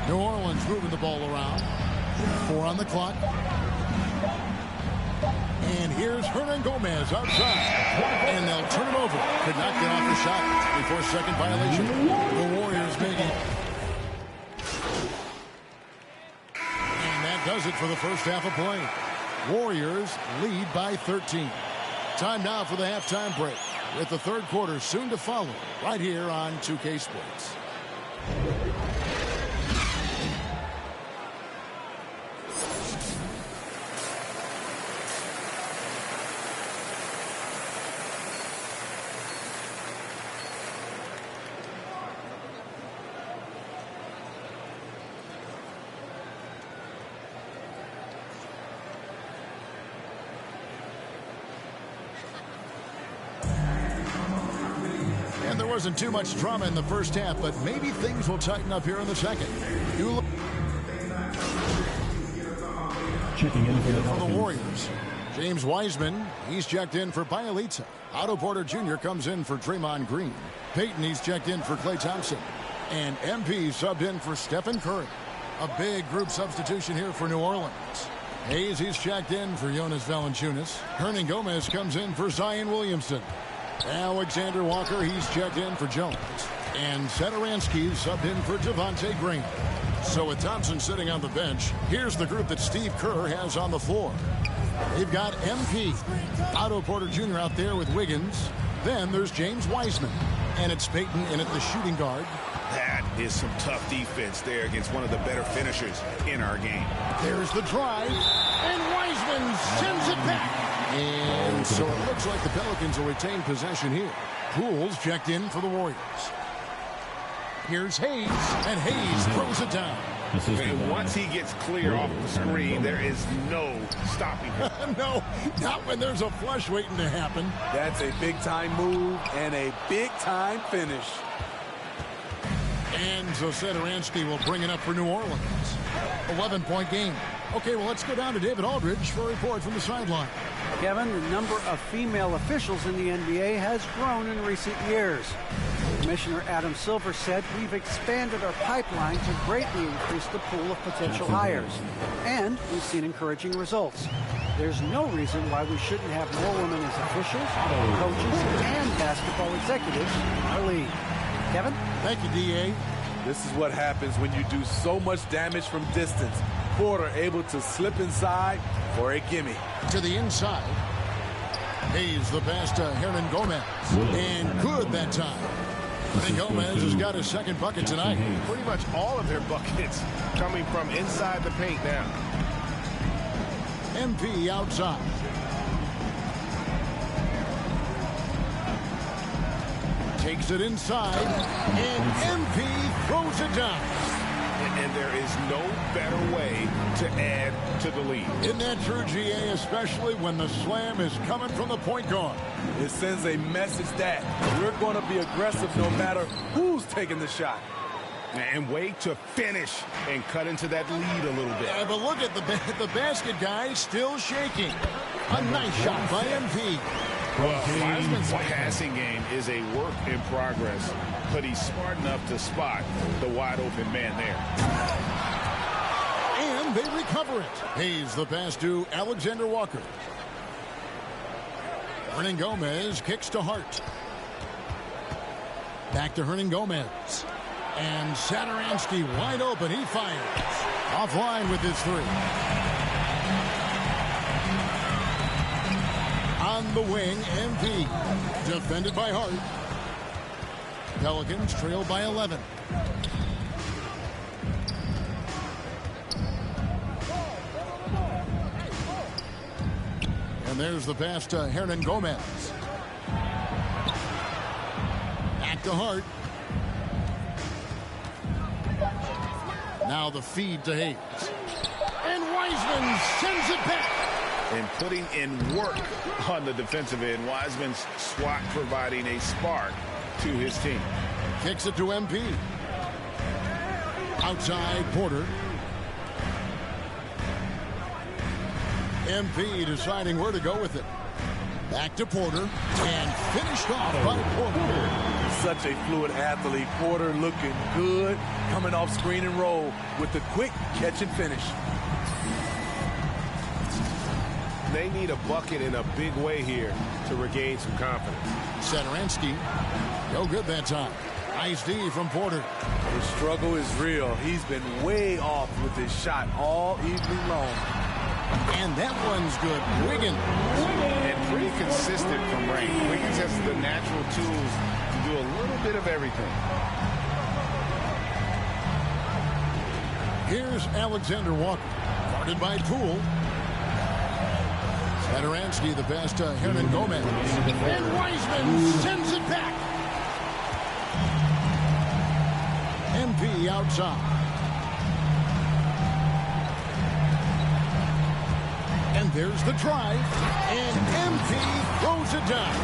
New Orleans moving the ball around. 4 on the clock. And here's Hernan Gomez outside. And they'll turn it over. Could not get off the shot before second violation. The Warriors making it. And that does it for the first half of play. Warriors lead by 13. Time now for the halftime break, with the third quarter soon to follow right here on 2K Sports. There wasn't too much drama in the first half, but maybe things will tighten up here in the second. Checking in for the Warriors. James Wiseman, he's checked in for Bielitsa. Otto Porter Jr. comes in for Draymond Green. Peyton, he's checked in for Klay Thompson. And MP subbed in for Stephen Curry. A big group substitution here for New Orleans. Hayes, he's checked in for Jonas Valanciunas. Hernan Gomez comes in for Zion Williamson. Alexander Walker, he's checked in for Jones. And Satoransky subbed in for Devontae Green. So with Thompson sitting on the bench, here's the group that Steve Kerr has on the floor. They've got MP, Otto Porter Jr. out there with Wiggins. Then there's James Wiseman. And it's Peyton in at the shooting guard. That is some tough defense there against one of the better finishers in our game. There's the drive. And Wiseman sends it back. And so it looks like the Pelicans will retain possession here. Poole's checked in for the Warriors. Here's Hayes, and Hayes throws it down. And once he gets clear off the screen, there is no stopping him. No, not when there's a flush waiting to happen. That's a big-time move and a big-time finish. And so Sadaransky will bring it up for New Orleans. 11-point game. Okay, well, let's go down to David Aldridge for a report from the sideline. Kevin, the number of female officials in the NBA has grown in recent years. Commissioner Adam Silver said, we've expanded our pipeline to greatly increase the pool of potential hires. And we've seen encouraging results. There's no reason why we shouldn't have more women as officials, coaches, and basketball executives in our league. Kevin? Thank you, D.A. This is what happens when you do so much damage from distance. Porter able to slip inside for a gimme. To the inside. Hayes the pass to Hernan Gomez. And good that time. Hernan Gomez has got his second bucket tonight. Pretty much all of their buckets coming from inside the paint now. MP outside. Takes it inside, and MP throws it down. And there is no better way to add to the lead. Isn't that true, GA, especially when the slam is coming from the point guard? It sends a message that we're going to be aggressive no matter who's taking the shot. And wait to finish and cut into that lead a little bit. Yeah, but look at the basket guy still shaking. A nice shot by MP. Wiseman's passing game is a work in progress, but he's smart enough to spot the wide open man there. And they recover it. Hayes the pass to Alexander Walker. Hernan Gomez kicks to Hart. Back to Hernan Gomez. And Sadaransky wide open. He fires. Offline with his three. On the wing, MP. Defended by Hart. Pelicans trail by 11. And there's the pass to Hernan Gomez. Back to Hart. Now the feed to Hayes. And Wiseman sends it back. And putting in work on the defensive end. Wiseman's swat providing a spark to his team. Kicks it to MP. Outside Porter. MP deciding where to go with it. Back to Porter. And finished off by Porter. Such a fluid athlete. Porter looking good. Coming off screen and roll with the quick catch and finish. They need a bucket in a big way here to regain some confidence. Sadaransky, no good that time. Nice D from Porter. The struggle is real. He's been way off with his shot all evening long. And that one's good. Wiggins. And pretty consistent from range. Wiggins has the natural tools to do a little bit of everything. Here's Alexander Walker. Guarded by Poole. Sadaransky the pass to Hernan Gomez. And Wiseman sends it back. MP outside. And there's the drive. And MP throws it down.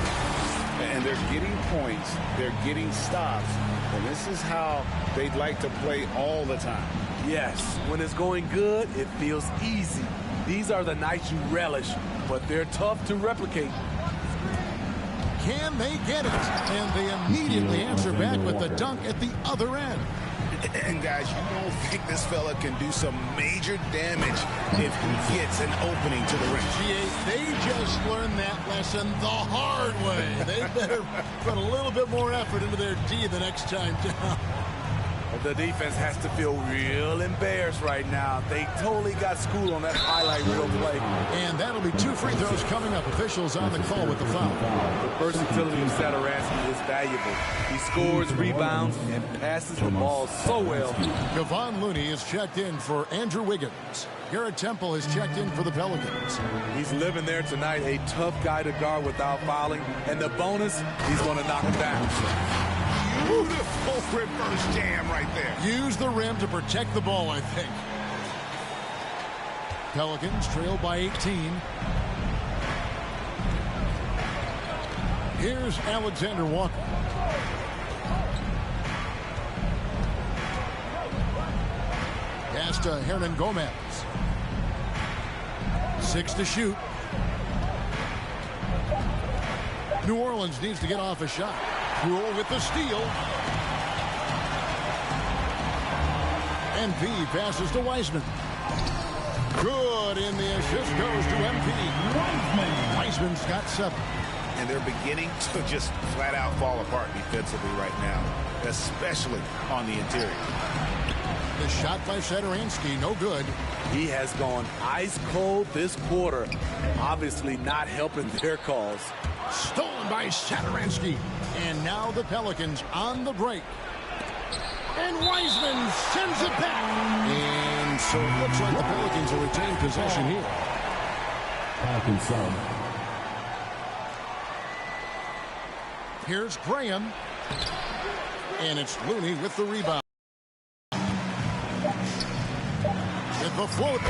And they're getting points. They're getting stops. And this is how they'd like to play all the time. Yes, when it's going good, it feels easy. These are the nights you relish, but they're tough to replicate. Can they get it? And they immediately answer back with the dunk at the other end. And guys, you don't think this fella can do some major damage if he gets an opening to the rim. They just learned that lesson the hard way. They better put a little bit more effort into their D the next time down. The defense has to feel real embarrassed right now. They totally got schooled on that highlight reel play. And that'll be 2 free throws coming up. Officials on the call with the foul. The versatility of Sadaransky is valuable. He scores, rebounds, and passes the ball so well. Kevon Looney is checked in for Andrew Wiggins. Garrett Temple is checked in for the Pelicans. He's living there tonight, a tough guy to guard without fouling. And the bonus, he's going to knock him down. Beautiful reverse jam right there. Use the rim to protect the ball, I think. Pelicans trail by 18. Here's Alexander Walker. to Hernan Gomez. 6 to shoot. New Orleans needs to get off a shot. Rule with the steal. MP passes to Wiseman. Good, and the assist goes to MP. Wiseman's got 7. And they're beginning to just flat out fall apart defensively right now, especially on the interior. The shot by Satoransky, no good. He has gone ice cold this quarter, obviously not helping their cause. Stolen by Satoransky. And now the Pelicans on the break. And Wiseman sends it back. And so it looks like the Pelicans will retain possession here. Pelicans sub. Here's Graham. And it's Looney with the rebound. With the float.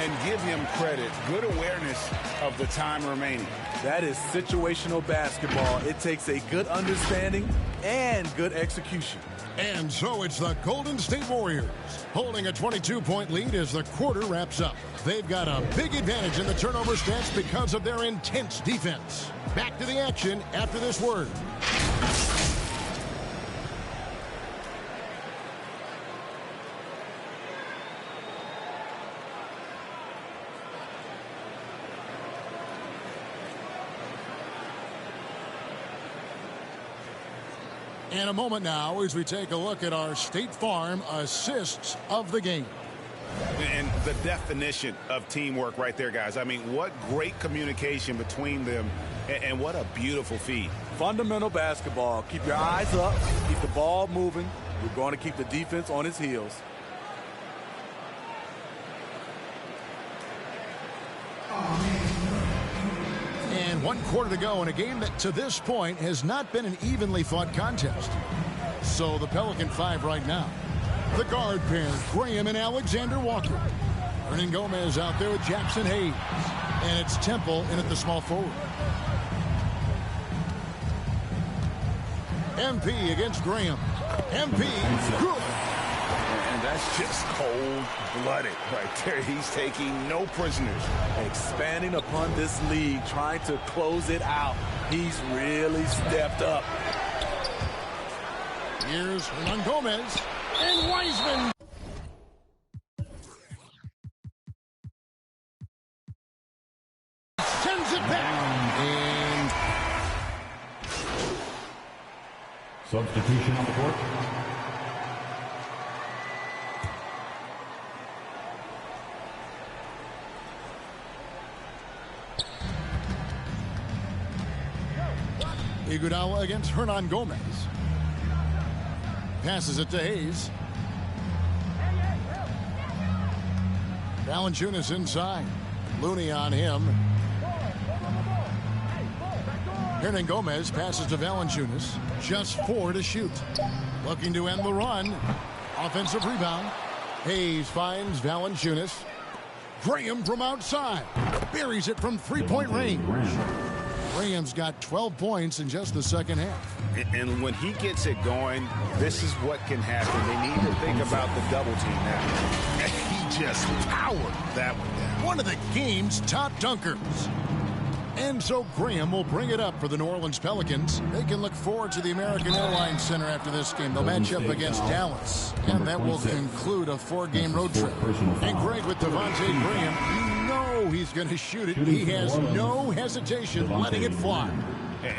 And give him credit. Good awareness of the time remaining. That is situational basketball. It takes a good understanding and good execution. And so it's the Golden State Warriors holding a 22-point lead as the quarter wraps up. They've got a big advantage in the turnover stats because of their intense defense. Back to the action after this word. In a moment now as we take a look at our State Farm assists of the game. And the definition of teamwork right there, guys. I mean, what great communication between them, and what a beautiful feed. Fundamental basketball. Keep your eyes up. Keep the ball moving. We're going to keep the defense on its heels. And 1 quarter to go in a game that to this point has not been an evenly fought contest. So the Pelican 5 right now. The guard pair, Graham and Alexander Walker. Hernan Gomez out there with Jackson Hayes. And it's Temple in at the small forward. MP against Graham. MP, good. And that's just cold-blooded right there. He's taking no prisoners. Expanding upon this league, trying to close it out. He's really stepped up. Here's Hernan Gomez and Wiseman. Sends it back. And substitution on the court. Iguodala against Hernan Gomez. Passes it to Hayes. Valanciunas inside. Looney on him. Hernan Gomez passes to Valanciunas. Just 4 to shoot. Looking to end the run. Offensive rebound. Hayes finds Valanciunas. Graham from outside. Buries it from three-point range. Graham's got 12 points in just the second half. And when he gets it going, this is what can happen. They need to think about the double team now. He just powered that one down. One of the game's top dunkers. And so Graham will bring it up for the New Orleans Pelicans. They can look forward to the American Airlines Center after this game. They'll match up against Dallas. And that will conclude a 4-game road trip. And Greg, with Devontae Graham, you know he's going to shoot it. He has no hesitation letting it fly.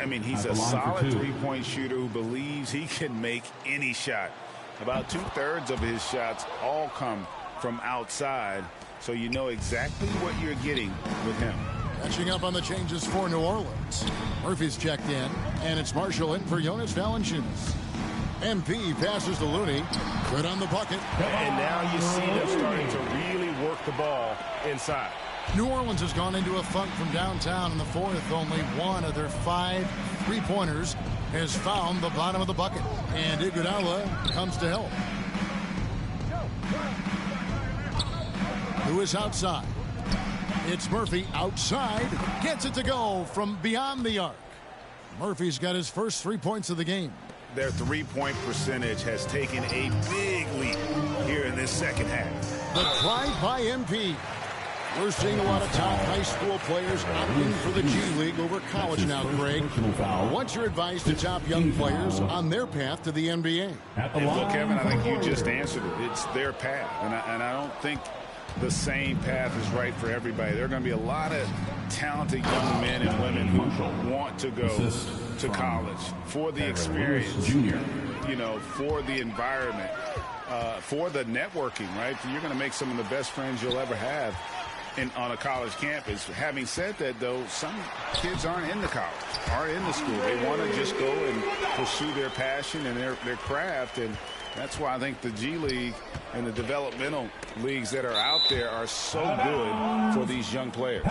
I mean, he's a solid three-point shooter who believes he can make any shot. About 2/3 of his shots all come from outside. So you know exactly what you're getting with him. Catching up on the changes for New Orleans. Murphy's checked in, and it's Marshall in for Jonas Valanciunas. MP passes to Looney. Good on the bucket. And now you see them starting to really work the ball inside. New Orleans has gone into a funk from downtown in the fourth. Only one of their 5 3-pointers has found the bottom of the bucket. And Iguodala comes to help. Who is outside? It's Murphy outside. Gets it to go from beyond the arc. Murphy's got his first 3 points of the game. their three-point percentage has taken a big leap here in this second half. The drive by MP. We're seeing a lot of top high school players opting for the G League over college now, Greg. What's your advice to top young players on their path to the NBA? And look, Kevin, I think you just answered it. It's their path, and I don't think the same path is right for everybody. There are going to be a lot of talented young men and women who want to go to college for the experience, you know, for the environment, for the networking, right? You're going to make some of the best friends you'll ever have on a college campus. Having said that, though, some kids aren't in the college, aren't in the school. They want to just go and pursue their passion and their craft, and that's why I think the G League and the developmental leagues that are out there are so good for these young players.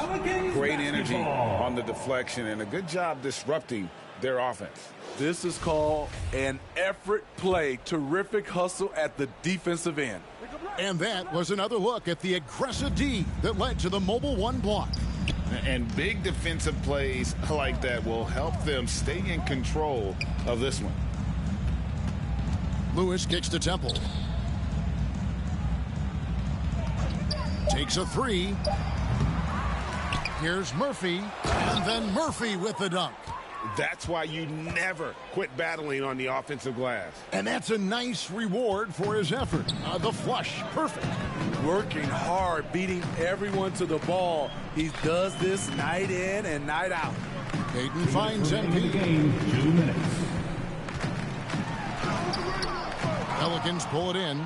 Great energy on the deflection and a good job disrupting their offense. This is called an effort play. Terrific hustle at the defensive end. And that was another look at the aggressive D that led to the Mobile One block. And big defensive plays like that will help them stay in control of this one. Lewis kicks to Temple. Takes a three. Here's Murphy. And then Murphy with the dunk. That's why you never quit battling on the offensive glass. And that's a nice reward for his effort. The flush, perfect. Working hard, beating everyone to the ball. He does this night in and night out. Peyton finds MP. 2 minutes. Pelicans pull it in.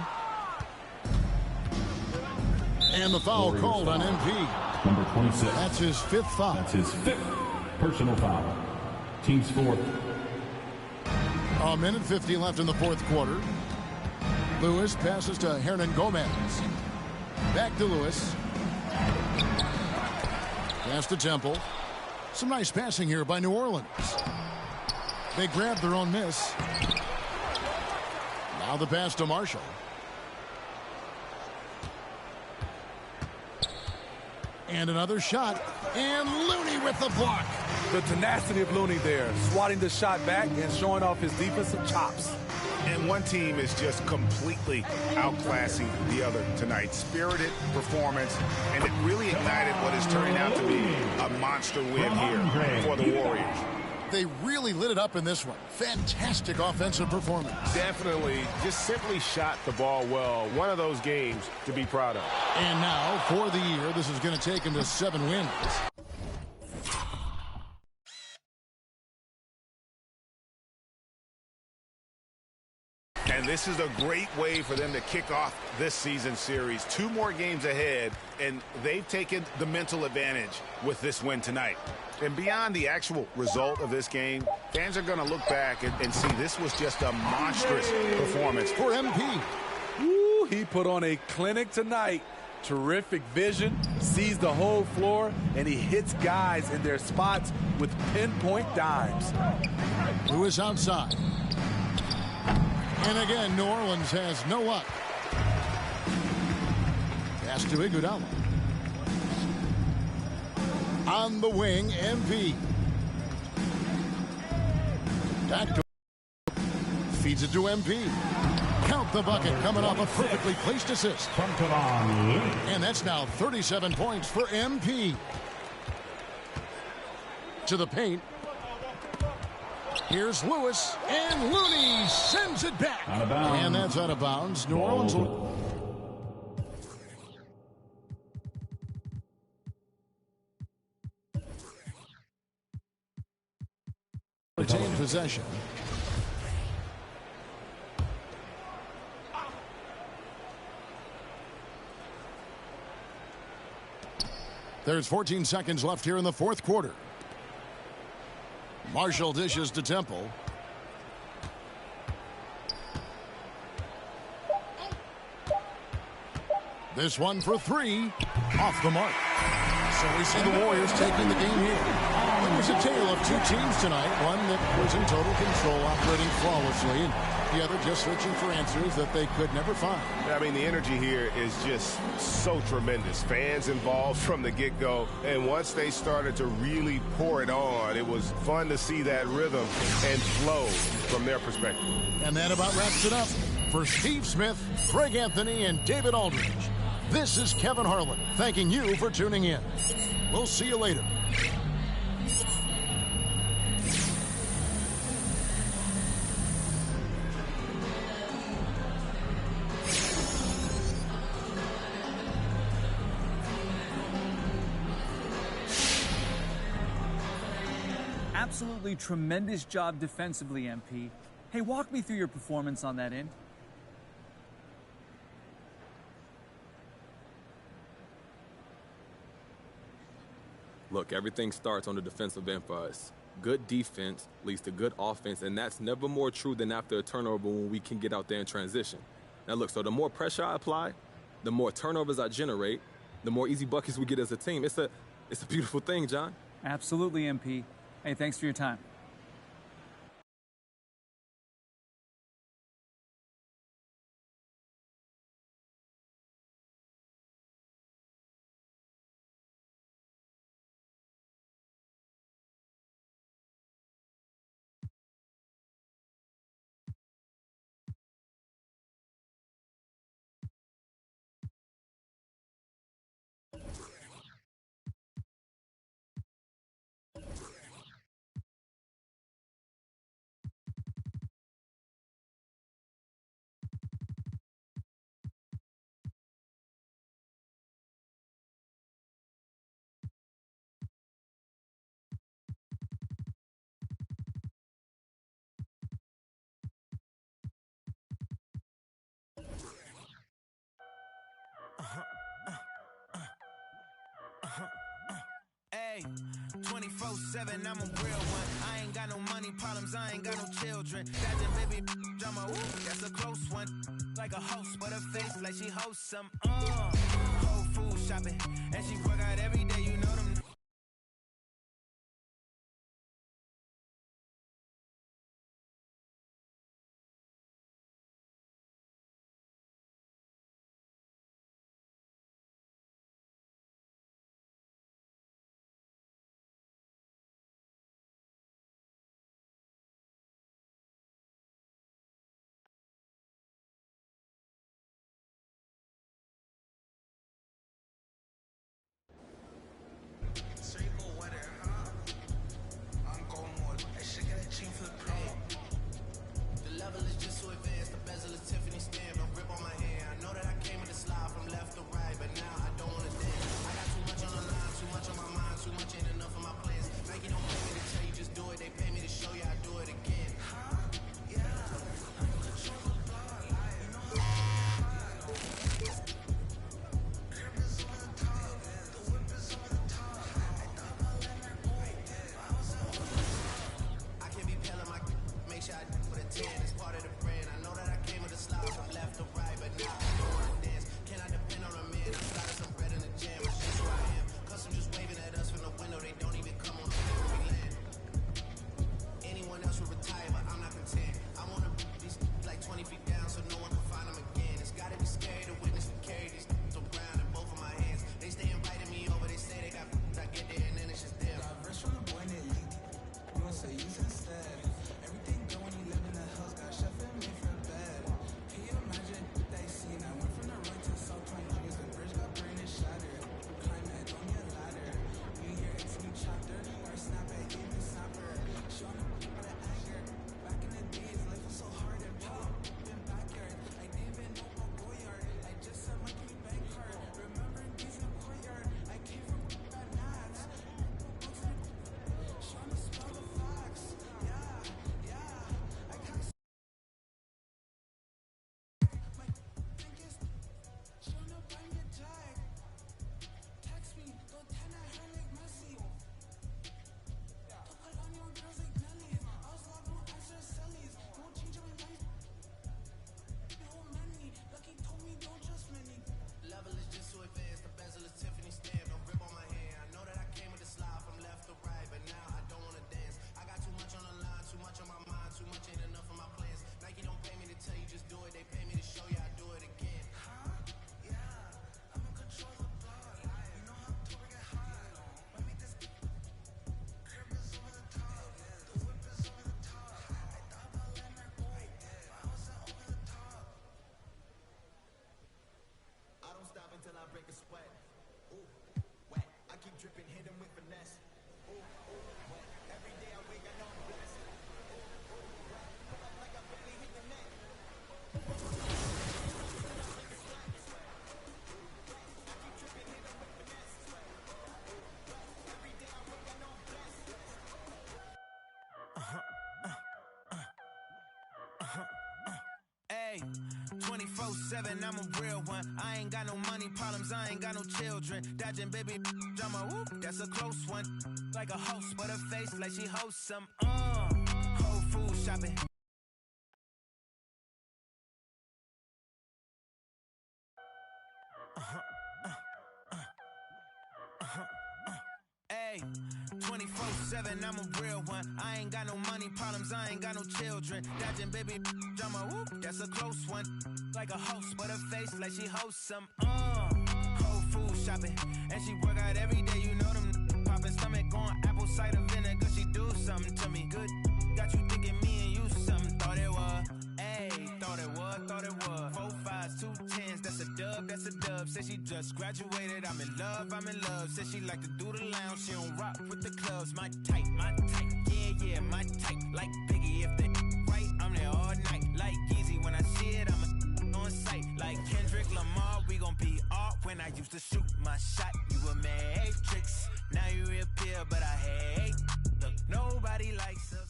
And the foul called on MP. Number 26. That's his fifth foul. That's his fifth personal foul. Team's fourth. A minute 50 left in the fourth quarter. Lewis passes to Hernan Gomez. Back to Lewis. Pass to Temple. Some nice passing here by New Orleans. They grab their own miss. Now the pass to Marshall. And another shot. And Looney with the block. The tenacity of Looney there, swatting the shot back and showing off his defensive chops. And one team is just completely outclassing the other tonight. Spirited performance, and it really ignited what is turning out to be a monster win here for the Warriors. They really lit it up in this one. Fantastic offensive performance. Definitely just simply shot the ball well. One of those games to be proud of. And now, for the year, this is going to take him to 7 wins. And this is a great way for them to kick off this season series. 2 more games ahead, and they've taken the mental advantage with this win tonight. And beyond the actual result of this game, fans are going to look back and see this was just a monstrous performance for MP. Woo, he put on a clinic tonight. Terrific vision, sees the whole floor, and he hits guys in their spots with pinpoint dimes. Lewis outside. And again, New Orleans has no luck. Pass to Iguodala. On the wing, MP. Back to feeds it to MP. Count the bucket coming off a perfectly placed assist. And that's now 37 points for MP. To the paint. Here's Lewis, and Looney sends it back. And that's out of bounds. New Orleans will... retain possession. There's 14 seconds left here in the fourth quarter. Marshall dishes to Temple. This one for 3. Off the mark. So we see the Warriors taking the game here. It was a tale of 2 teams tonight. One that was in total control, operating flawlessly. And the other, just searching for answers that they could never find. I mean, the energy here is just so tremendous. Fans involved from the get-go, and once they started to really pour it on, it was fun to see that rhythm and flow from their perspective. And that about wraps it up. For Steve Smith, Greg Anthony, and David Aldridge, this is Kevin Harlan thanking you for tuning in. We'll see you later. Absolutely tremendous job defensively, MP. Hey, walk me through your performance on that end. Look, everything starts on the defensive end for us. Good defense leads to good offense, and that's never more true than after a turnover when we can get out there and transition. Now look, so the more pressure I apply, the more turnovers I generate, the more easy buckets we get as a team. It's a beautiful thing, John. Absolutely, MP. Hey, thanks for your time. Hey, 24/7, I'm a real one. I ain't got no money problems, I ain't got no children. That's a baby drama, ooh, that's a close one. Like a host, but her face like she hosts some. Whole food shopping, and she work out every day, you know them. break a sweat. Ooh, wet. I keep dripping, hit him with finesse. Ooh, wet. Every day I wake, I know I'm blessed. Ooh, wet. Pull up like I barely hit the net. Hey, 24/7, I'm a real one. I ain't got no money problems, I ain't got no children. Dodging baby, drama, whoop, that's a close one. Like a host, but her face like she hosts some. Whole food shopping. Hey, 24/7, I'm a real one. I ain't got no money problems, I ain't got no children. Dodging baby, drama, whoop, that's a close one. Like a host, but her face like she hosts some. Whole food shopping, and she work out every day. You know them popping stomach on apple cider vinegar. She do something to me good. Got you thinking me and you something. Thought it was, ayy, thought it was. 4 5s, 2 10s, that's a dub, that's a dub. Said she just graduated, I'm in love. Said she like to do the lounge, she don't rock with the clubs. My type, yeah, my type. Like Biggie, if they right, I'm there all night. Like Yeezy, when I see it, I'm on sight. Like Kendrick Lamar, we gon' be art. When I used to shoot my shot, you a matrix. Now you reappear, but I hate. Look, nobody likes us.